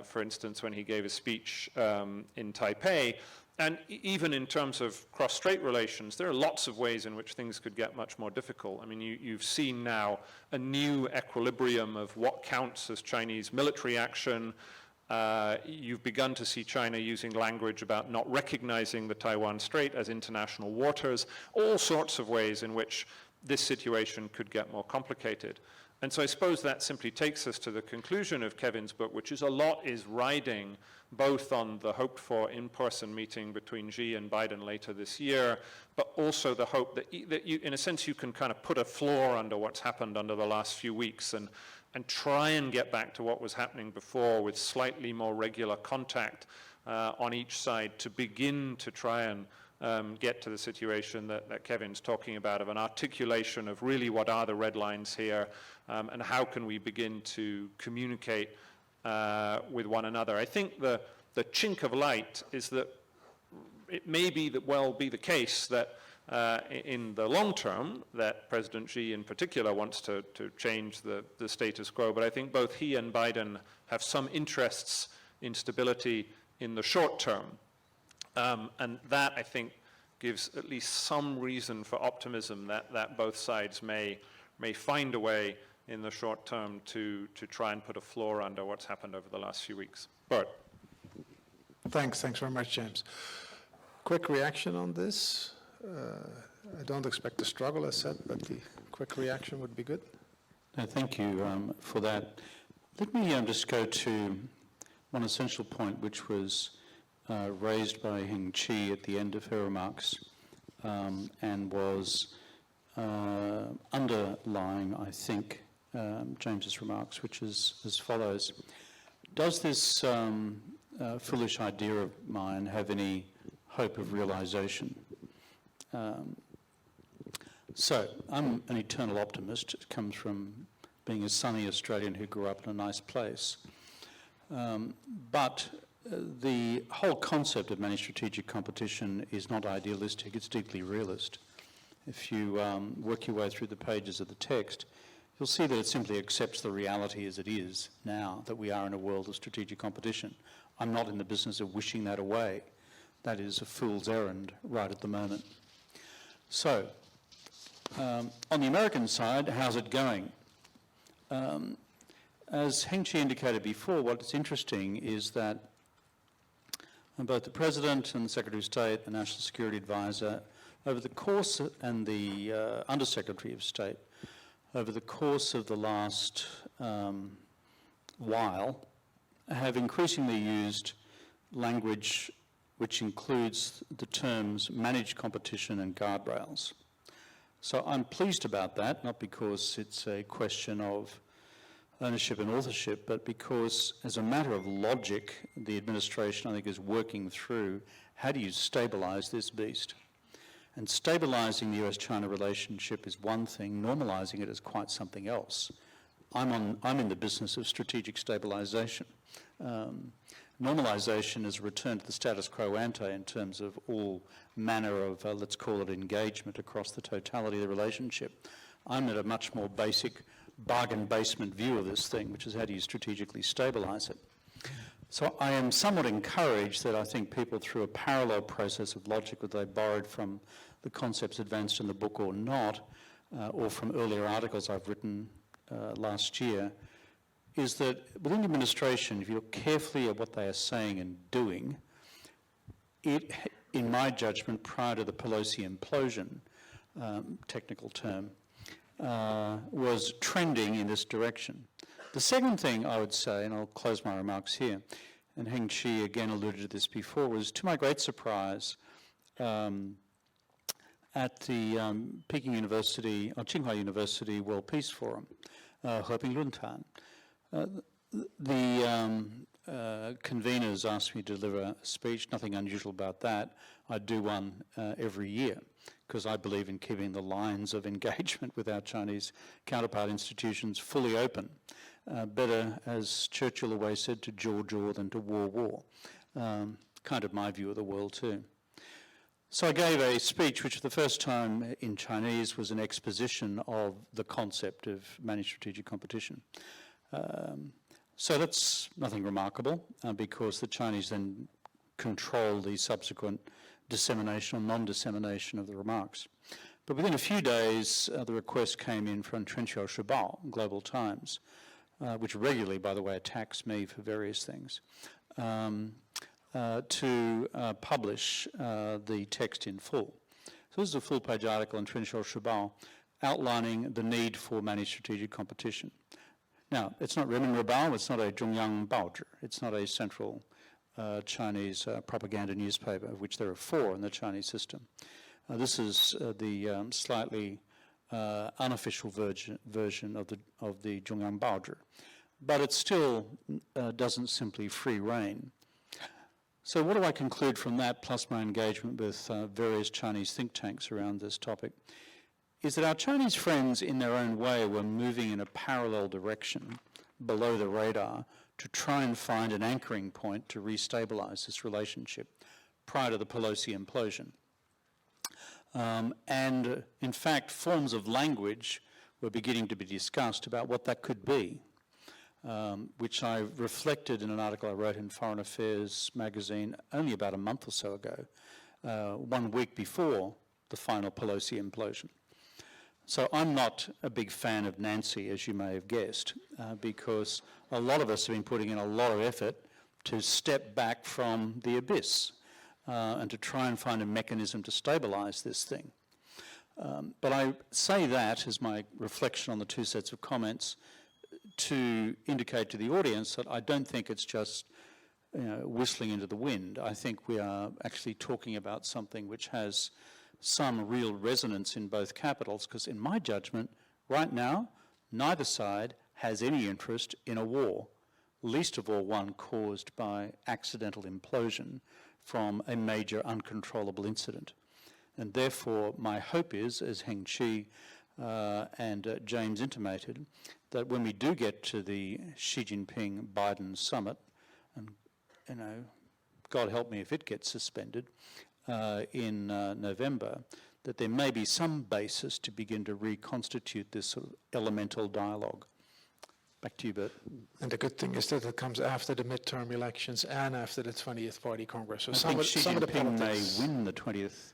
for instance, when he gave a speech in Taipei. And even in terms of cross-strait relations, there are lots of ways in which things could get much more difficult. I mean, you've seen now a new equilibrium of what counts as Chinese military action. You've begun to see China using language about not recognizing the Taiwan Strait as international waters, all sorts of ways in which this situation could get more complicated. And so I suppose that simply takes us to the conclusion of Kevin's book, which is a lot is riding both on the hoped-for in-person meeting between Xi and Biden later this year, but also the hope that you, in a sense, you can kind of put a floor under what's happened under the last few weeks and try and get back to what was happening before with slightly more regular contact on each side to begin to try and get to the situation that Kevin's talking about, of an articulation of really what are the red lines here, and how can we begin to communicate with one another. I think the chink of light is that it may be the case that in the long term that President Xi in particular wants to change the status quo, but I think both he and Biden have some interests in stability in the short term. And that, I think, gives at least some reason for optimism that both sides may find a way in the short term to try and put a floor under what's happened over the last few weeks. Bert. Thanks very much, James. Quick reaction on this. I don't expect a struggle, as said, but the quick reaction would be good. No, thank you for that. Let me just go to one essential point, which was raised by Heng Chee at the end of her remarks, and was underlying, I think, James's remarks, which is as follows. Does this foolish idea of mine have any hope of realization? So, I'm an eternal optimist. It comes from being a sunny Australian who grew up in a nice place. But the whole concept of managed strategic competition is not idealistic, it's deeply realist. If you work your way through the pages of the text, you'll see that it simply accepts the reality as it is now, that we are in a world of strategic competition. I'm not in the business of wishing that away. That is a fool's errand right at the moment. So, on the American side, how's it going? As Heng Chee indicated before, what's interesting is that both the President and the Secretary of State, the National Security Advisor, over the course, and the Undersecretary of State, over the course of the last while, have increasingly used language which includes the terms managed competition and guardrails. So I'm pleased about that, not because it's a question of ownership and authorship, but because as a matter of logic, the administration, I think, is working through how do you stabilise this beast? And stabilising the US-China relationship is one thing, normalising it is quite something else. I'm in the business of strategic stabilisation. Normalisation is a return to the status quo ante in terms of all manner of, let's call it, engagement across the totality of the relationship. I'm at a much more basic bargain basement view of this thing, which is how do you strategically stabilise it. So I am somewhat encouraged that I think people, through a parallel process of logic, whether they borrowed from the concepts advanced in the book or not, or from earlier articles I've written last year, is that within the administration, if you look carefully at what they are saying and doing, it, in my judgment, prior to the Pelosi implosion, technical term, was trending in this direction. The second thing I would say, and I'll close my remarks here, and Heng Chee again alluded to this before, was to my great surprise, at the Peking University, or Tsinghua University World Peace Forum, Hoping Luntan, the conveners asked me to deliver a speech, nothing unusual about that. I do one every year because I believe in keeping the lines of engagement with our Chinese counterpart institutions fully open. Better, as Churchill always said, to jaw than to war. Kind of my view of the world too. So I gave a speech which for the first time in Chinese was an exposition of the concept of managed strategic competition. So that's nothing remarkable because the Chinese then control the subsequent dissemination or non-dissemination of the remarks. But within a few days, the request came in from Trenqiao Shibao, Global Times, which regularly, by the way, attacks me for various things, to publish the text in full. So this is a full-page article in Trenqiao Shibao outlining the need for managed strategic competition. Now, it's not Renmin Rabao, it's not a Zhongyang Baozhi, it's not a central Chinese propaganda newspaper, of which there are 4 in the Chinese system. This is the slightly unofficial version of the Zhongyang Baozhi, but it still doesn't simply free rein. So what do I conclude from that, plus my engagement with various Chinese think tanks around this topic, is that our Chinese friends, in their own way, were moving in a parallel direction below the radar to try and find an anchoring point to restabilize this relationship prior to the Pelosi implosion. And in fact, forms of language were beginning to be discussed about what that could be, which I reflected in an article I wrote in Foreign Affairs magazine only about a month or so ago, 1 week before the final Pelosi implosion. So I'm not a big fan of Nancy, as you may have guessed, because a lot of us have been putting in a lot of effort to step back from the abyss and to try and find a mechanism to stabilise this thing. But I say that as my reflection on the two sets of comments to indicate to the audience that I don't think it's just whistling into the wind. I think we are actually talking about something which has some real resonance in both capitals, because in my judgment, right now, neither side has any interest in a war, least of all one caused by accidental implosion from a major uncontrollable incident. And therefore, my hope is, as Heng, Chee and James intimated, that when we do get to the Xi Jinping-Biden summit, and God help me if it gets suspended, in November, that there may be some basis to begin to reconstitute this sort of elemental dialogue. Back to you, Bert. And the good thing is that it comes after the midterm elections and after the 20th Party Congress. So I think Xi some of the Jinping may politics, win the 20th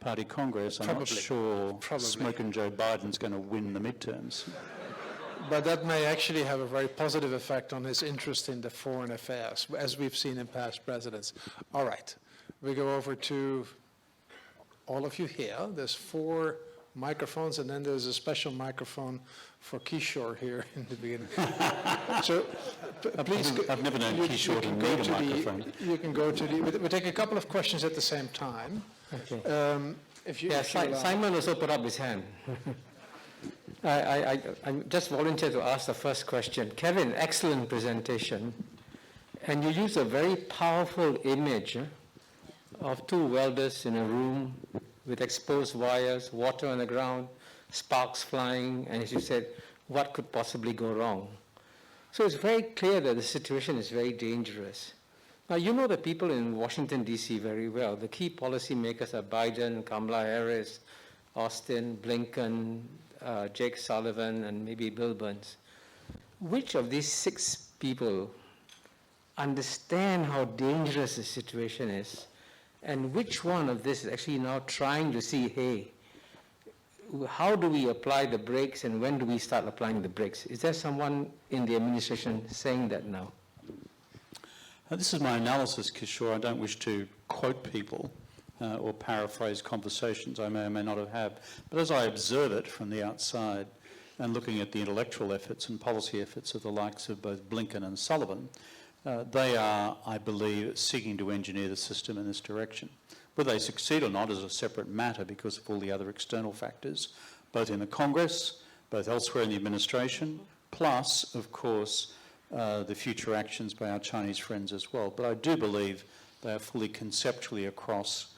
Party Congress. I'm not sure Smoking Joe Biden's going to win the midterms. but that may actually have a very positive effect on his interest in the foreign affairs, as we've seen in past presidents. All right, we go over to all of you here. There's 4 microphones, and then there's a special microphone for Kishore here in the beginning. So please, I've never known Kishore to need a microphone. You can go to the, we'll take a couple of questions at the same time. Okay. If you, Yeah, if you allow. Simon also put up his hand. I just volunteered to ask the first question. Kevin, excellent presentation. And you use a very powerful image of 2 welders in a room with exposed wires, water on the ground, sparks flying, and as you said, what could possibly go wrong? So it's very clear that the situation is very dangerous. Now, you know the people in Washington, D.C. very well. The key policymakers are Biden, Kamala Harris, Austin, Blinken, Jake Sullivan, and maybe Bill Burns. Which of these 6 people understand how dangerous the situation is? And which one of this is actually now trying to see, hey, how do we apply the brakes and when do we start applying the brakes? Is there someone in the administration saying that now? This is my analysis, Kishore. I don't wish to quote people or paraphrase conversations I may or may not have had. But as I observe it from the outside and looking at the intellectual efforts and policy efforts of the likes of both Blinken and Sullivan, they are, I believe, seeking to engineer the system in this direction. Whether they succeed or not is a separate matter because of all the other external factors, both in the Congress, both elsewhere in the administration, plus, of course, the future actions by our Chinese friends as well. But I do believe they are fully conceptually across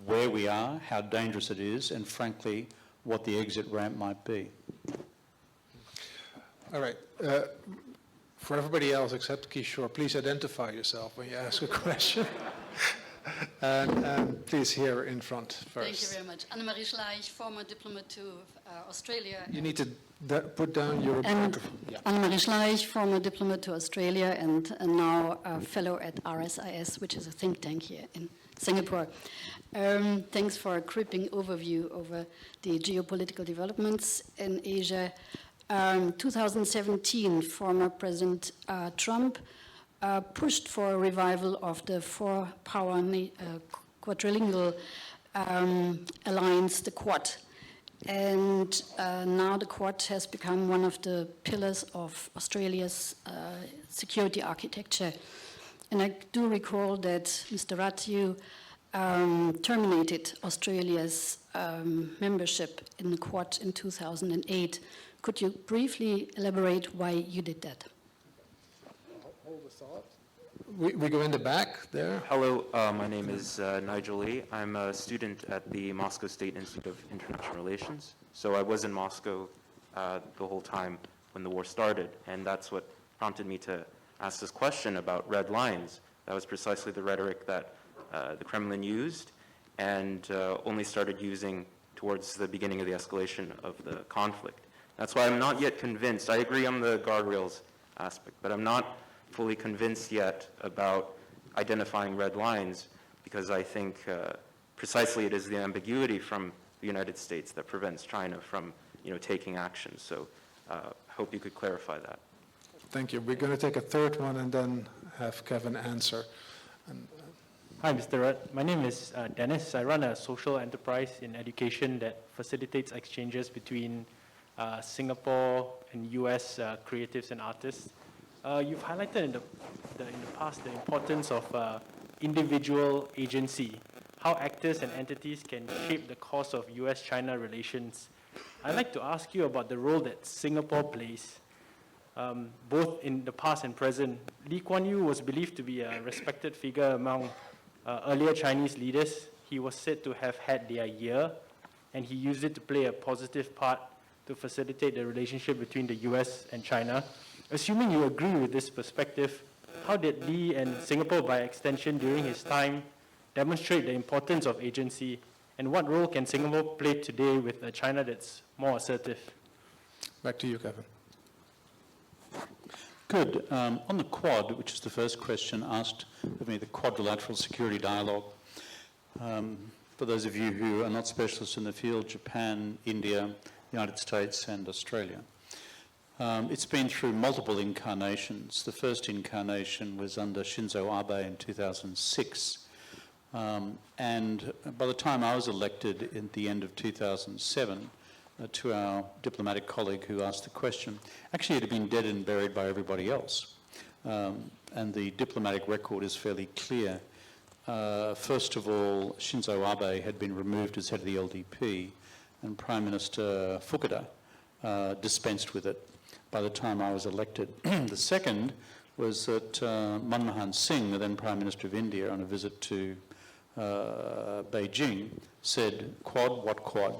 where we are, how dangerous it is, and frankly, what the exit ramp might be. All right. For everybody else except Kishore, please identify yourself when you ask a question. and please here in front first. Thank you very much. Annemarie Schleich, former diplomat to Australia. You need to put down your microphone. Yeah. Annemarie Schleich, former diplomat to Australia and now a fellow at RSIS, which is a think tank here in Singapore. Thanks for a gripping overview over the geopolitical developments in Asia. 2017, former President Trump pushed for a revival of the four-power quadrilateral alliance, the Quad. And now the Quad has become one of the pillars of Australia's security architecture. And I do recall that Mr. Ratiu terminated Australia's membership in the Quad in 2008. Could you briefly elaborate why you did that? Hold the thought. We go in the back there. Hello, my name is Nigel Lee. I'm a student at the Moscow State Institute of International Relations. So I was in Moscow the whole time when the war started, and that's what prompted me to ask this question about red lines. That was precisely the rhetoric that the Kremlin used, and only started using towards the beginning of the escalation of the conflict. That's why I'm not yet convinced. I agree on the guardrails aspect, but I'm not fully convinced yet about identifying red lines, because I think precisely it is the ambiguity from the United States that prevents China from, taking action. So I hope you could clarify that. Thank you. We're going to take a third one and then have Kevin answer. And, Hi, Mr. Rudd. My name is Dennis. I run a social enterprise in education that facilitates exchanges between Singapore and US creatives and artists. You've highlighted in the past the importance of individual agency, how actors and entities can shape the course of US-China relations. I'd like to ask you about the role that Singapore plays, both in the past and present. Lee Kuan Yew was believed to be a respected figure among earlier Chinese leaders. He was said to have had their ear, and he used it to play a positive part to facilitate the relationship between the US and China. Assuming you agree with this perspective, how did Lee and Singapore, by extension, during his time, demonstrate the importance of agency, and what role can Singapore play today with a China that's more assertive? back to you, Kevin. Good. On the Quad, which is the first question asked of me, the quadrilateral security dialogue. For those of you who are not specialists in the field, Japan, India, United States, and Australia. It's been through multiple incarnations. The first incarnation was under Shinzo Abe in 2006. And by the time I was elected at the end of 2007, to our diplomatic colleague who asked the question, actually it had been dead and buried by everybody else. And the diplomatic record is fairly clear. First of all, Shinzo Abe had been removed as head of the LDP, and Prime Minister Fukuda dispensed with it by the time I was elected. The second was that Manmohan Singh, the then Prime Minister of India, on a visit to Beijing, said, "Quad, what Quad?"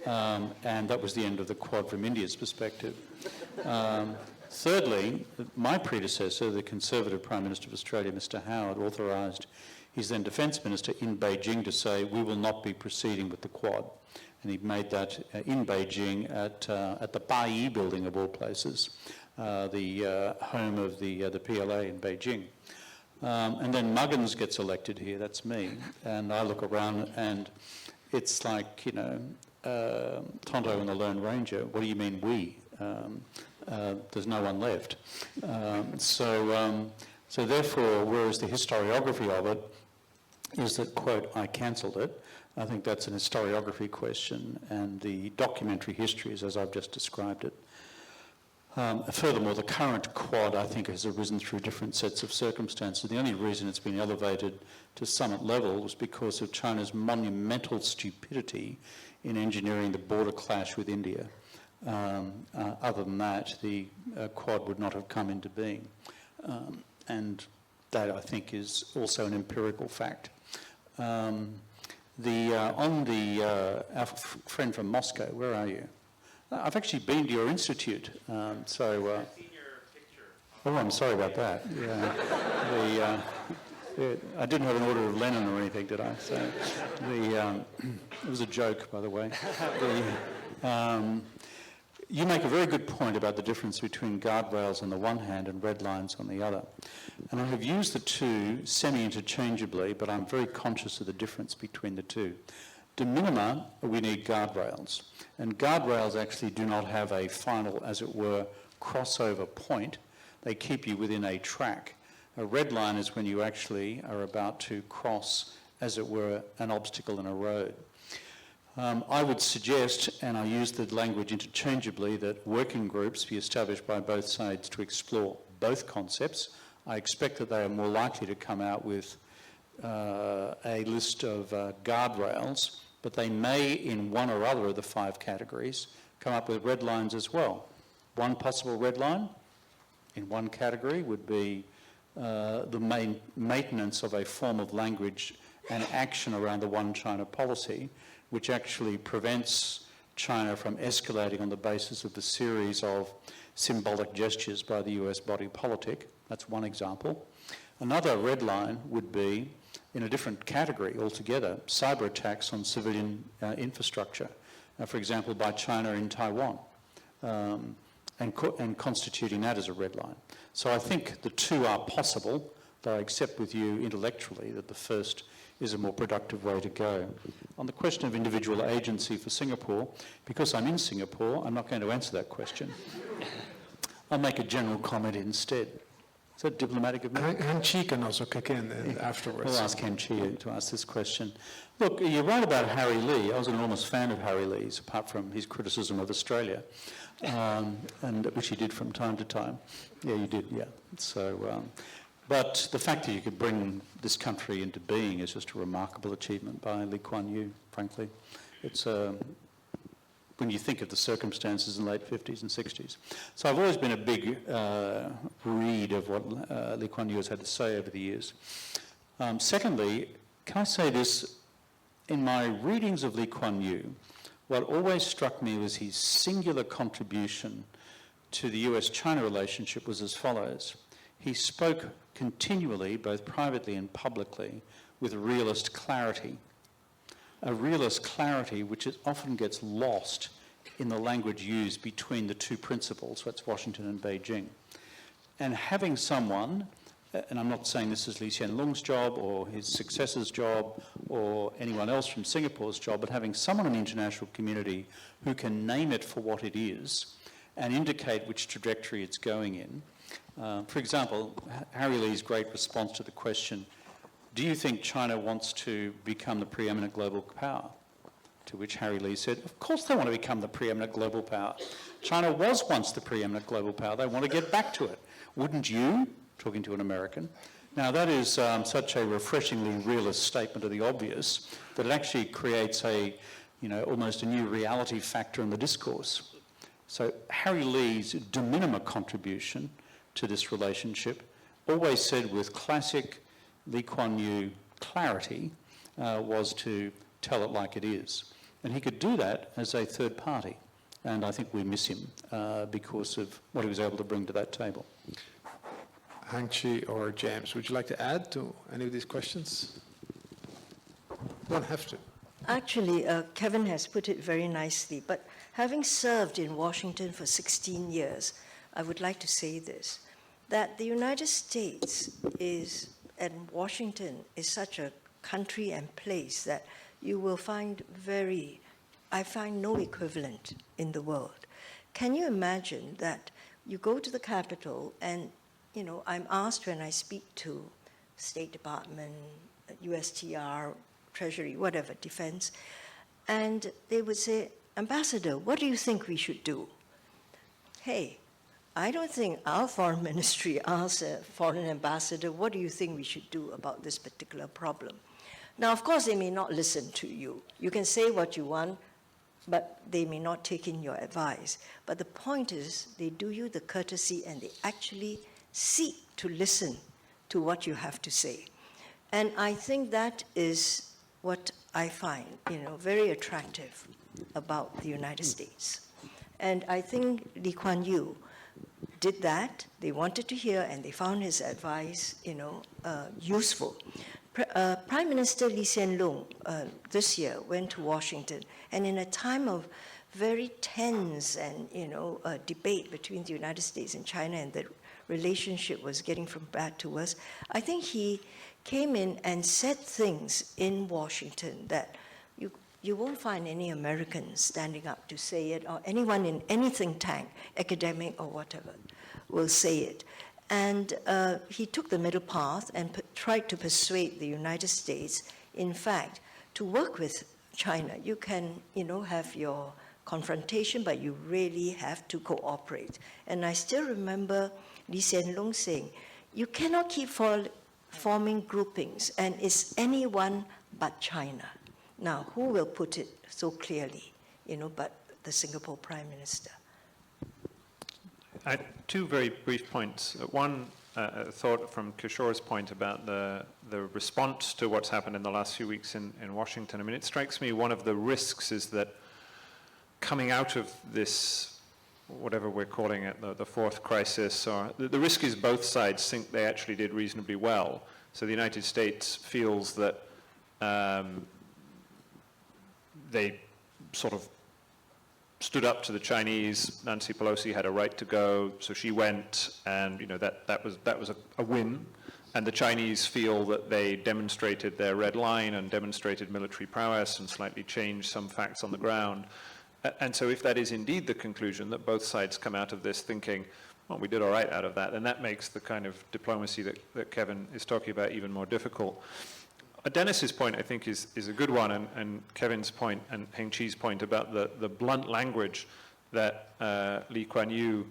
And that was the end of the Quad from India's perspective. Thirdly, my predecessor, the Conservative Prime Minister of Australia, Mr. Howard, authorised his then Defence Minister in Beijing to say, "We will not be proceeding with the Quad." And he made that in Beijing at the Bai building of all places, the home of the PLA in Beijing. And then Muggins gets elected here, that's me, and I look around and it's like, Tonto and the Lone Ranger, what do you mean we? There's no one left. So therefore, whereas the historiography of it is that, quote, I cancelled it, I think that's an historiography question, and the documentary history is as I've just described it. Furthermore, the current Quad, I think, has arisen through different sets of circumstances. The only reason it's been elevated to summit level was because of China's monumental stupidity in engineering the border clash with India. Other than that, the Quad would not have come into being. And that, I think, is also an empirical fact. Our friend from Moscow, where are you? I've actually been to your institute, I've seen your picture. Oh, I'm sorry about that. Yeah. I didn't have an order of Lenin or anything, did I? So it was a joke, by the way. You make a very good point about the difference between guardrails on the one hand and red lines on the other. And I have used the two semi-interchangeably, but I'm very conscious of the difference between the two. De minima, we need guardrails. And guardrails actually do not have a final, as it were, crossover point. They keep you within a track. A red line is when you actually are about to cross, as it were, an obstacle in a road. I would suggest, and I use the language interchangeably, that working groups be established by both sides to explore both concepts. I expect that they are more likely to come out with a list of guardrails, but they may, in one or other of the 5 categories, come up with red lines as well. One possible red line in one category would be the main maintenance of a form of language and action around the One China policy, which actually prevents China from escalating on the basis of the series of symbolic gestures by the US body politic. That's one example. Another red line would be, in a different category altogether, cyber attacks on civilian infrastructure, for example, by China in Taiwan, and constituting that as a red line. So I think the two are possible, though I accept with you intellectually that the first is a more productive way to go. On the question of individual agency for Singapore, because I'm in Singapore, I'm not going to answer that question. I'll make a general comment instead. Is that diplomatic of me? And Chee can also kick in afterwards. We'll ask Heng Chee to ask this question. Look, you're right about Harry Lee. I was an enormous fan of Harry Lee's, apart from his criticism of Australia, and which he did from time to time. Yeah, you did, yeah. So, but the fact that you could bring this country into being is just a remarkable achievement by Lee Kuan Yew, frankly. It's when you think of the circumstances in the late 50s and 60s. So I've always been a big read of what Lee Kuan Yew has had to say over the years. Secondly, can I say this? In my readings of Lee Kuan Yew, what always struck me was his singular contribution to the US-China relationship was as follows. He spoke continually, both privately and publicly, with realist clarity. A realist clarity which often gets lost in the language used between the two principals, that's Washington and Beijing. And having someone, and I'm not saying this is Lee Hsien Loong's job or his successor's job or anyone else from Singapore's job, but having someone in the international community who can name it for what it is and indicate which trajectory it's going in. For example, Harry Lee's great response to the question, do you think China wants to become the preeminent global power? To which Harry Lee said, of course they want to become the preeminent global power. China was once the preeminent global power. They want to get back to it. Wouldn't you? Talking to an American. Now that is such a refreshingly realist statement of the obvious that it actually creates almost a new reality factor in the discourse. So Harry Lee's de minimis contribution to this relationship, always said with classic Lee Kuan Yew clarity, was to tell it like it is. And he could do that as a third party. And I think we miss him because of what he was able to bring to that table. Heng Chee or James, would you like to add to any of these questions? You don't have to. Actually, Kevin has put it very nicely, but having served in Washington for 16 years, I would like to say this, that the United States and Washington is such a country and place that you will find I find no equivalent in the world. Can you imagine that you go to the Capitol and, I'm asked when I speak to State Department, USTR, Treasury, whatever, Defense, and they would say, Ambassador, what do you think we should do? Hey, I don't think our foreign ministry asks a foreign ambassador, what do you think we should do about this particular problem? Now, of course, they may not listen to you. You can say what you want, but they may not take in your advice. But the point is, they do you the courtesy and they actually seek to listen to what you have to say. And I think that is what I find, very attractive about the United States. And I think Lee Kuan Yew did that. They wanted to hear, and they found his advice, useful. Prime Minister Lee Hsien Loong this year went to Washington, and in a time of very tense and debate between the United States and China, and the relationship was getting from bad to worse, I think he came in and said things in Washington that you won't find any Americans standing up to say it, or anyone in any think tank, academic or whatever, will say it. And he took the middle path and tried to persuade the United States, in fact, to work with China. You can, have your confrontation, but you really have to cooperate. And I still remember Lee Hsien Loong saying, you cannot keep forming groupings, and it's anyone but China. Now, who will put it so clearly, but the Singapore Prime Minister? Two very brief points. One, thought from Kishore's point about the response to what's happened in the last few weeks in Washington. I mean, it strikes me one of the risks is that coming out of this whatever we're calling it, the fourth crisis, or the risk is both sides think they actually did reasonably well. So the United States feels that they sort of stood up to the Chinese. Nancy Pelosi had a right to go, so she went, and that was a win. And the Chinese feel that they demonstrated their red line and demonstrated military prowess and slightly changed some facts on the ground. And so if that is indeed the conclusion, that both sides come out of this thinking, well, we did all right out of that, then that makes the kind of diplomacy that Kevin is talking about even more difficult. Dennis's point, I think, is a good one, and Kevin's point and Heng Chee's point about the blunt language that Lee Kuan Yew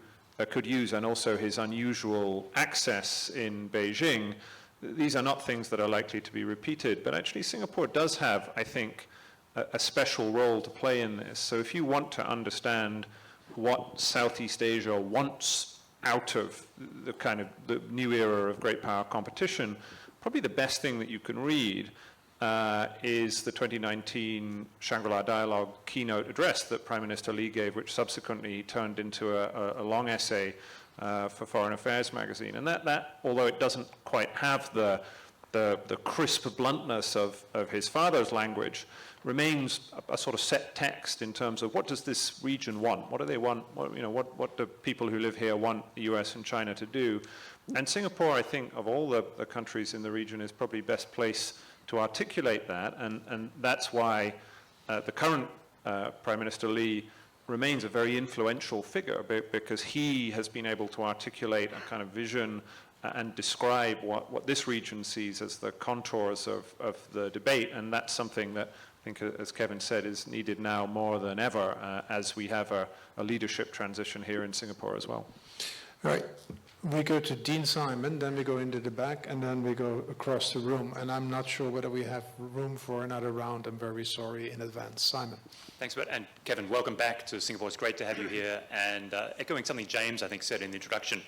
could use, and also his unusual access in Beijing. These are not things that are likely to be repeated, but actually Singapore does have, I think, a special role to play in this. So if you want to understand what Southeast Asia wants out of the kind of the new era of great power competition, probably the best thing that you can read is the 2019 Shangri-La Dialogue keynote address that Prime Minister Lee gave, which subsequently turned into a long essay for Foreign Affairs magazine. And that, although it doesn't quite have the crisp bluntness of his father's language, remains a sort of set text in terms of what does this region want? What do they want? What do people who live here want the US and China to do? And Singapore, I think, of all the countries in the region, is probably best placed to articulate that, and that's why the current Prime Minister Lee remains a very influential figure, because he has been able to articulate a kind of vision and describe what this region sees as the contours of the debate, and that's something that I think, as Kevin said, is needed now more than ever as we have a leadership transition here in Singapore as well. All right. We go to Dean Simon, then we go into the back, and then we go across the room. And I'm not sure whether we have room for another round. I'm very sorry in advance. Simon. Thanks, Bert. And Kevin, welcome back to Singapore. It's great to have you here. And echoing something James, I think, said in the introduction,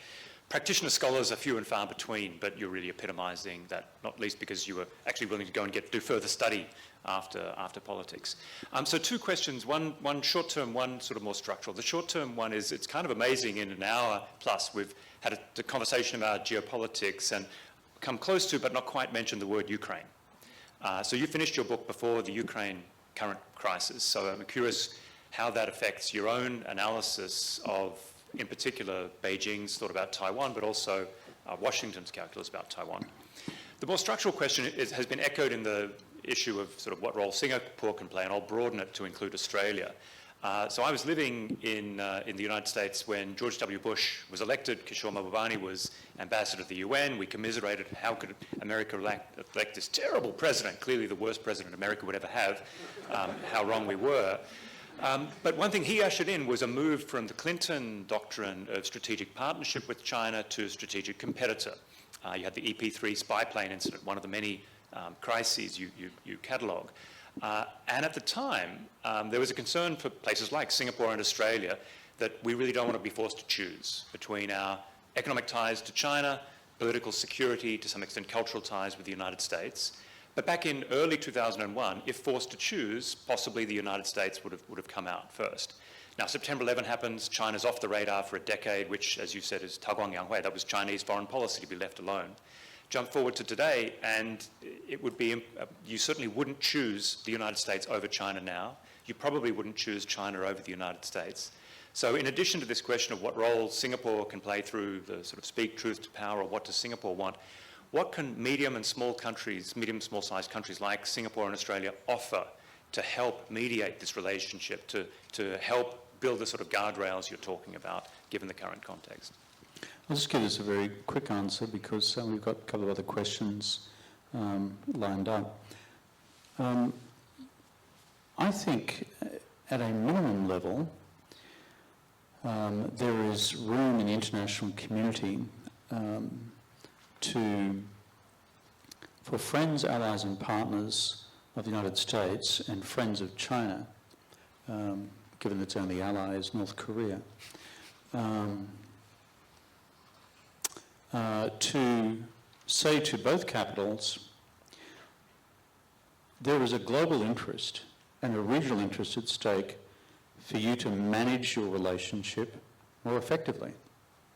practitioner scholars are few and far between, but you're really epitomizing that, not least because you were actually willing to go and do further study after politics. So two questions, one short-term, one sort of more structural. The short-term one is, it's kind of amazing, in an hour plus we've had a conversation about geopolitics and come close to but not quite mentioned the word Ukraine. So you finished your book before the Ukraine current crisis, so I'm curious how that affects your own analysis of, in particular, Beijing's thought about Taiwan, but also Washington's calculus about Taiwan. The more structural question has been echoed in the issue of sort of what role Singapore can play, and I'll broaden it to include Australia. So I was living in the United States when George W. Bush was elected. Kishore Mahbubani was ambassador to the UN. We commiserated how could America elect this terrible president, clearly the worst president America would ever have, how wrong we were. But one thing he ushered in was a move from the Clinton doctrine of strategic partnership with China to strategic competitor. You had the EP-3 spy plane incident, one of the many crises you catalogue. And at the time, there was a concern for places like Singapore and Australia that we really don't want to be forced to choose between our economic ties to China, political security, to some extent cultural ties with the United States. But back in early 2001, if forced to choose, possibly the United States would have come out first. Now, September 11 happens, China's off the radar for a decade, which, as you said, is Taguang Yanghui. That was Chinese foreign policy, to be left alone. Jump forward to today, and it would be, you certainly wouldn't choose the United States over China now. You probably wouldn't choose China over the United States. So in addition to this question of what role Singapore can play through the sort of speak truth to power, or what does Singapore want, what can medium and small sized countries like Singapore and Australia offer to help mediate this relationship, to help build the sort of guardrails you're talking about, given the current context? I'll just give us a very quick answer because we've got a couple of other questions lined up. I think at a minimum level, there is room in the international community for friends, allies and partners of the United States and friends of China, given its only ally is North Korea, to say to both capitals, there is a global interest and a regional interest at stake for you to manage your relationship more effectively,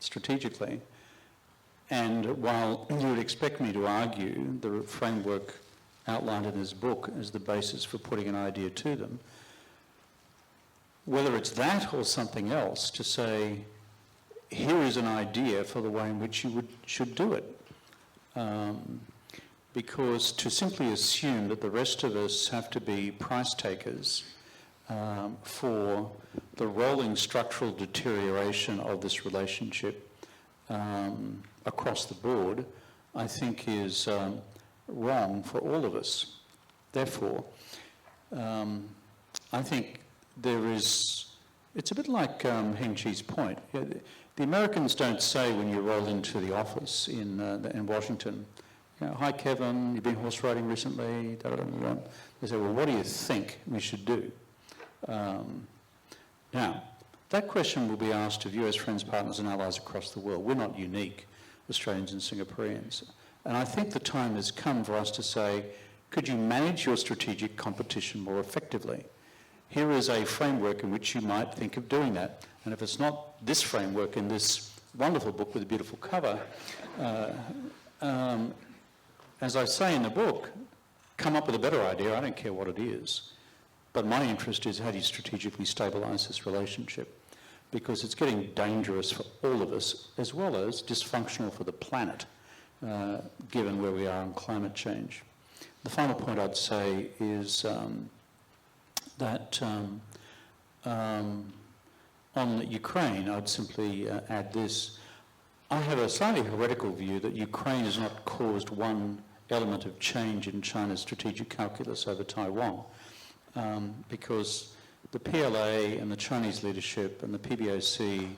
strategically. And while you would expect me to argue the framework outlined in his book as the basis for putting an idea to them, whether it's that or something else, to say, here is an idea for the way in which you should do it. Because to simply assume that the rest of us have to be price takers for the rolling structural deterioration of this relationship across the board, I think is wrong for all of us. Therefore, I think it's a bit like Heng Chee's point. The Americans don't say when you roll into the office in Washington, hi Kevin, you've been horse riding recently, da, da, da, da. They say, well, what do you think we should do? Now, that question will be asked of US friends, partners and allies across the world. We're not unique, Australians and Singaporeans. And I think the time has come for us to say, could you manage your strategic competition more effectively? Here is a framework in which you might think of doing that. And if it's not this framework in this wonderful book with a beautiful cover, as I say in the book, come up with a better idea. I don't care what it is. But my interest is how do you strategically stabilise this relationship? Because it's getting dangerous for all of us, as well as dysfunctional for the planet, given where we are on climate change. The final point I'd say is that on Ukraine, I'd simply add this. I have a slightly heretical view that Ukraine has not caused one element of change in China's strategic calculus over Taiwan, because the PLA and the Chinese leadership and the PBOC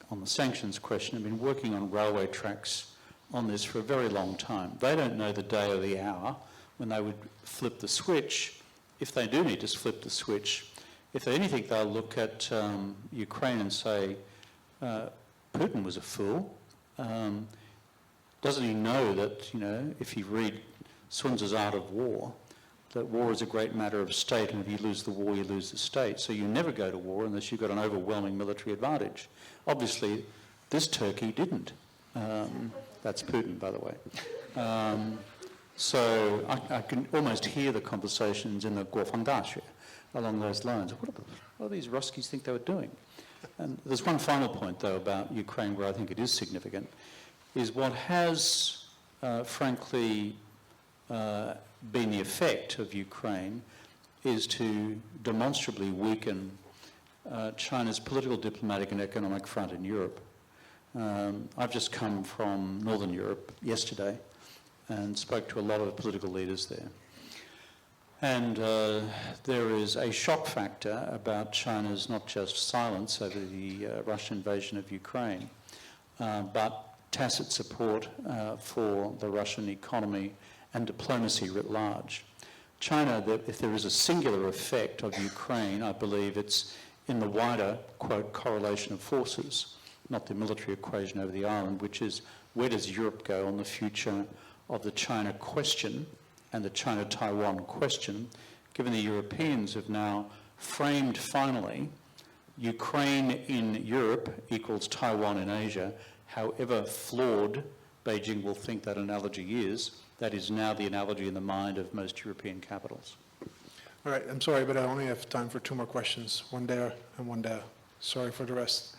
on the sanctions question have been working on railway tracks on this for a very long time. They don't know the day or the hour when they would flip the switch, if they do need to flip the switch. If anything, they'll look at Ukraine and say, Putin was a fool. Doesn't he know that, if you read Sun Tzu's Art of War, that war is a great matter of state, and if you lose the war, you lose the state. So you never go to war unless you've got an overwhelming military advantage. Obviously, this Turkey didn't. That's Putin, by the way. So I can almost hear the conversations in the Guofangdashi along those lines. What do these Ruskies think they were doing? And there's one final point, though, about Ukraine where I think it is significant, is what has, frankly, been the effect of Ukraine is to demonstrably weaken China's political, diplomatic and economic front in Europe. I've just come from Northern Europe yesterday and spoke to a lot of the political leaders there. And there is a shock factor about China's not just silence over the Russian invasion of Ukraine, but tacit support for the Russian economy and diplomacy writ large. China, if there is a singular effect of Ukraine, I believe it's in the wider, quote, correlation of forces, not the military equation over the island, which is where does Europe go on the future of the China question and the China-Taiwan question, given the Europeans have now framed finally Ukraine in Europe equals Taiwan in Asia, however flawed Beijing will think that analogy is, that is now the analogy in the mind of most European capitals. All right, I'm sorry, but I only have time for 2 more questions, one there and one there. Sorry for the rest.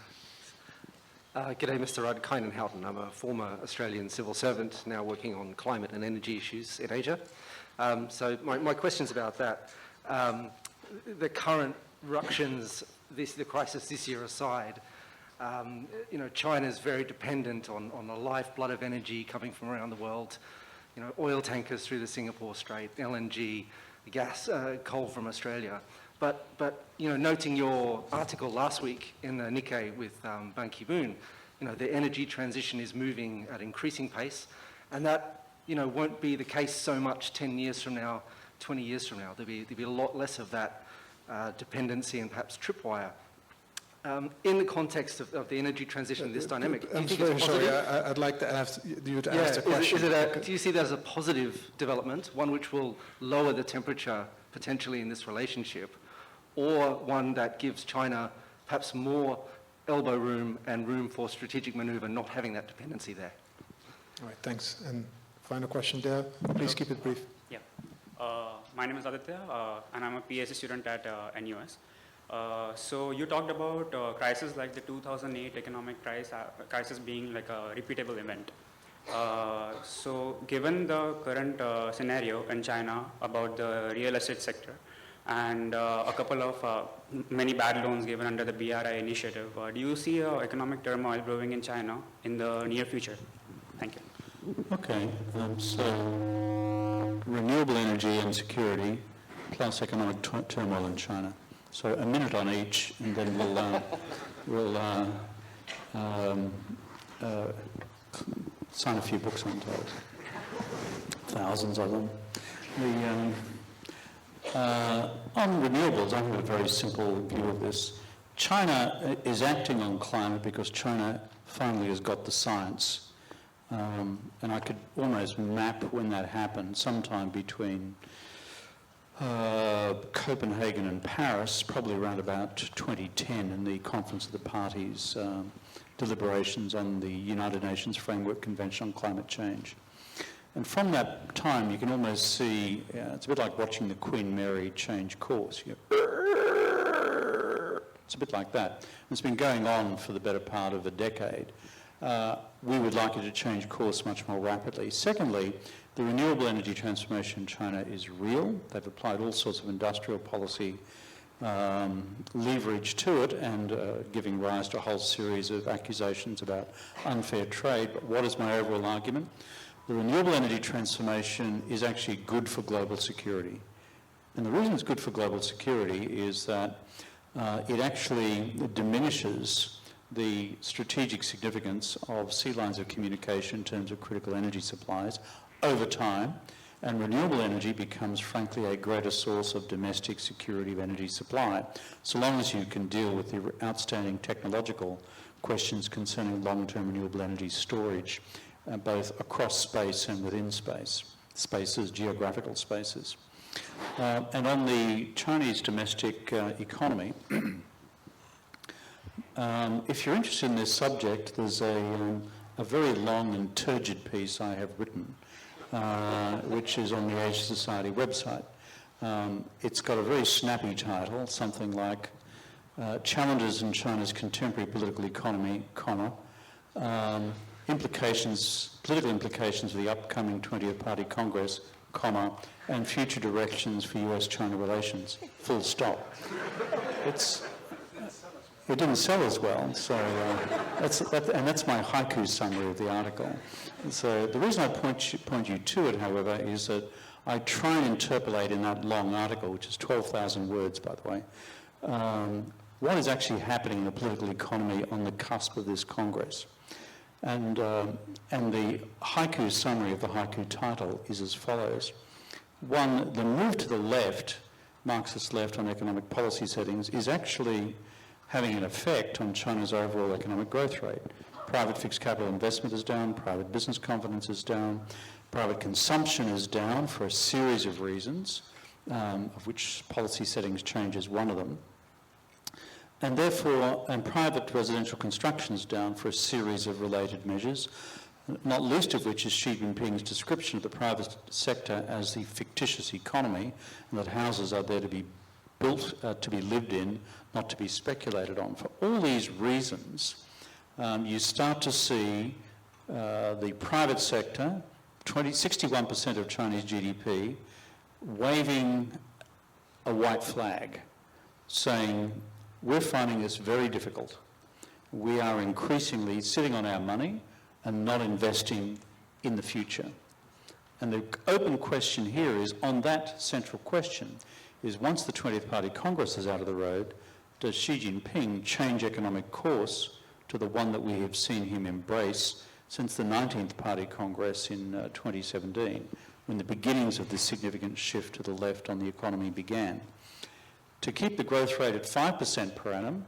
G'day, Mr. Rudd, Kynan Houghton. I'm a former Australian civil servant, now working on climate and energy issues in Asia. So my question's about that. The current ructions, the crisis this year aside, China's very dependent on the lifeblood of energy coming from around the world. Oil tankers through the Singapore Strait, LNG, gas, coal from Australia. But noting your article last week in the Nikkei with Ban Ki-moon, the energy transition is moving at increasing pace, and that won't be the case so much 10 years from now, 20 years from now. There'll be a lot less of that dependency and perhaps tripwire. In the context of the energy transition, this dynamic, do you think it's positive? Sorry, I'd like to ask you to ask the question. Do you see that as a positive development, one which will lower the temperature potentially in this relationship, or one that gives China perhaps more elbow room and room for strategic manoeuvre, not having that dependency there? All right, thanks. And final question there. Please keep it brief. Yeah. My name is Aditya, and I'm a PhD student at NUS. So you talked about crises like the 2008 economic crisis being like a repeatable event. So given the current scenario in China about the real estate sector and a couple of many bad loans given under the BRI initiative, do you see economic turmoil brewing in China in the near future? Thank you. Okay, so renewable energy and security plus economic turmoil in China. So a minute on each, and then we'll sign a few books on those. Thousands of them. On renewables, I have a very simple view of this. China is acting on climate because China finally has got the science. And I could almost map when that happened, sometime between Copenhagen and Paris, probably around about 2010 in the Conference of the Parties deliberations on the United Nations Framework Convention on Climate Change. And from that time, you can almost see, it's a bit like watching the Queen Mary change course. It's a bit like that. It's been going on for the better part of a decade. We would like it to change course much more rapidly. Secondly, the renewable energy transformation in China is real. They've applied all sorts of industrial policy leverage to it and giving rise to a whole series of accusations about unfair trade. But what is my overall argument? The renewable energy transformation is actually good for global security. And the reason it's good for global security is that it actually diminishes the strategic significance of sea lines of communication in terms of critical energy supplies over time, and renewable energy becomes, frankly, a greater source of domestic security of energy supply, so long as you can deal with the outstanding technological questions concerning long-term renewable energy storage, both across space and within spaces, geographical spaces. And on the Chinese domestic economy, if you're interested in this subject, there's a very long and turgid piece I have written, which is on the Asia Society website. It's got a very snappy title, something like Challenges in China's Contemporary Political Economy, political implications of the upcoming 20th Party Congress, and future directions for US-China relations, full stop. It didn't sell as well, so that's my haiku summary of the article. So the reason I point you to it, however, is that I try and interpolate in that long article, which is 12,000 words, by the way, what is actually happening in the political economy on the cusp of this Congress. And the haiku summary of the haiku title is as follows. One, the move to the left, Marxist left on economic policy settings, is actually having an effect on China's overall economic growth rate. Private fixed capital investment is down, private business confidence is down, private consumption is down for a series of reasons, of which policy settings change is one of them. And therefore, private residential construction is down for a series of related measures, not least of which is Xi Jinping's description of the private sector as the fictitious economy, and that houses are there to be built, to be lived in, not to be speculated on. For all these reasons, you start to see the private sector, 61% of Chinese GDP, waving a white flag, saying, we're finding this very difficult. We are increasingly sitting on our money and not investing in the future. And the open question here is, on that central question, is once the 20th Party Congress is out of the road, does Xi Jinping change economic course to the one that we have seen him embrace since the 19th Party Congress in 2017, when the beginnings of this significant shift to the left on the economy began? To keep the growth rate at 5% per annum,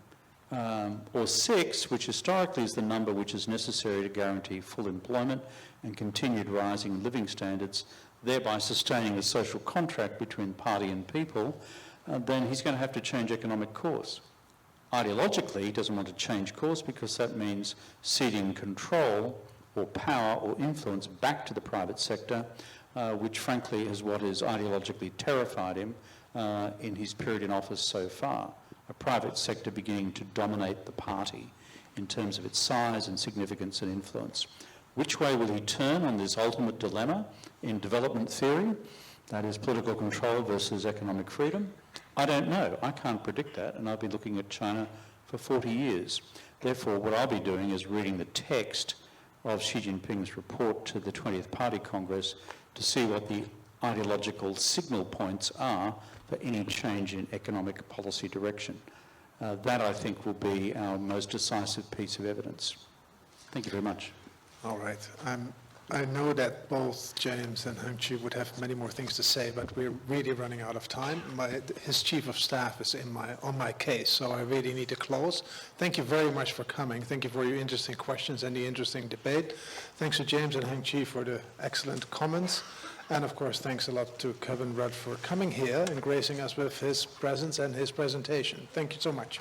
or 6%, which historically is the number which is necessary to guarantee full employment and continued rising living standards, thereby sustaining the social contract between party and people, then he's going to have to change economic course. Ideologically, he doesn't want to change course because that means ceding control or power or influence back to the private sector, which frankly is what has ideologically terrified him in his period in office so far, a private sector beginning to dominate the party in terms of its size and significance and influence. Which way will he turn on this ultimate dilemma in development theory, that is political control versus economic freedom? I don't know. I can't predict that, and I've been looking at China for 40 years. Therefore, what I'll be doing is reading the text of Xi Jinping's report to the 20th Party Congress to see what the ideological signal points are for any change in economic policy direction. That, I think, will be our most decisive piece of evidence. Thank you very much. All right. I know that both James and Heng Chee would have many more things to say, but we're really running out of time. His chief of staff is on my case, so I really need to close. Thank you very much for coming. Thank you for your interesting questions and the interesting debate. Thanks to James and Heng Chee for the excellent comments. And of course, thanks a lot to Kevin Rudd for coming here and gracing us with his presence and his presentation. Thank you so much.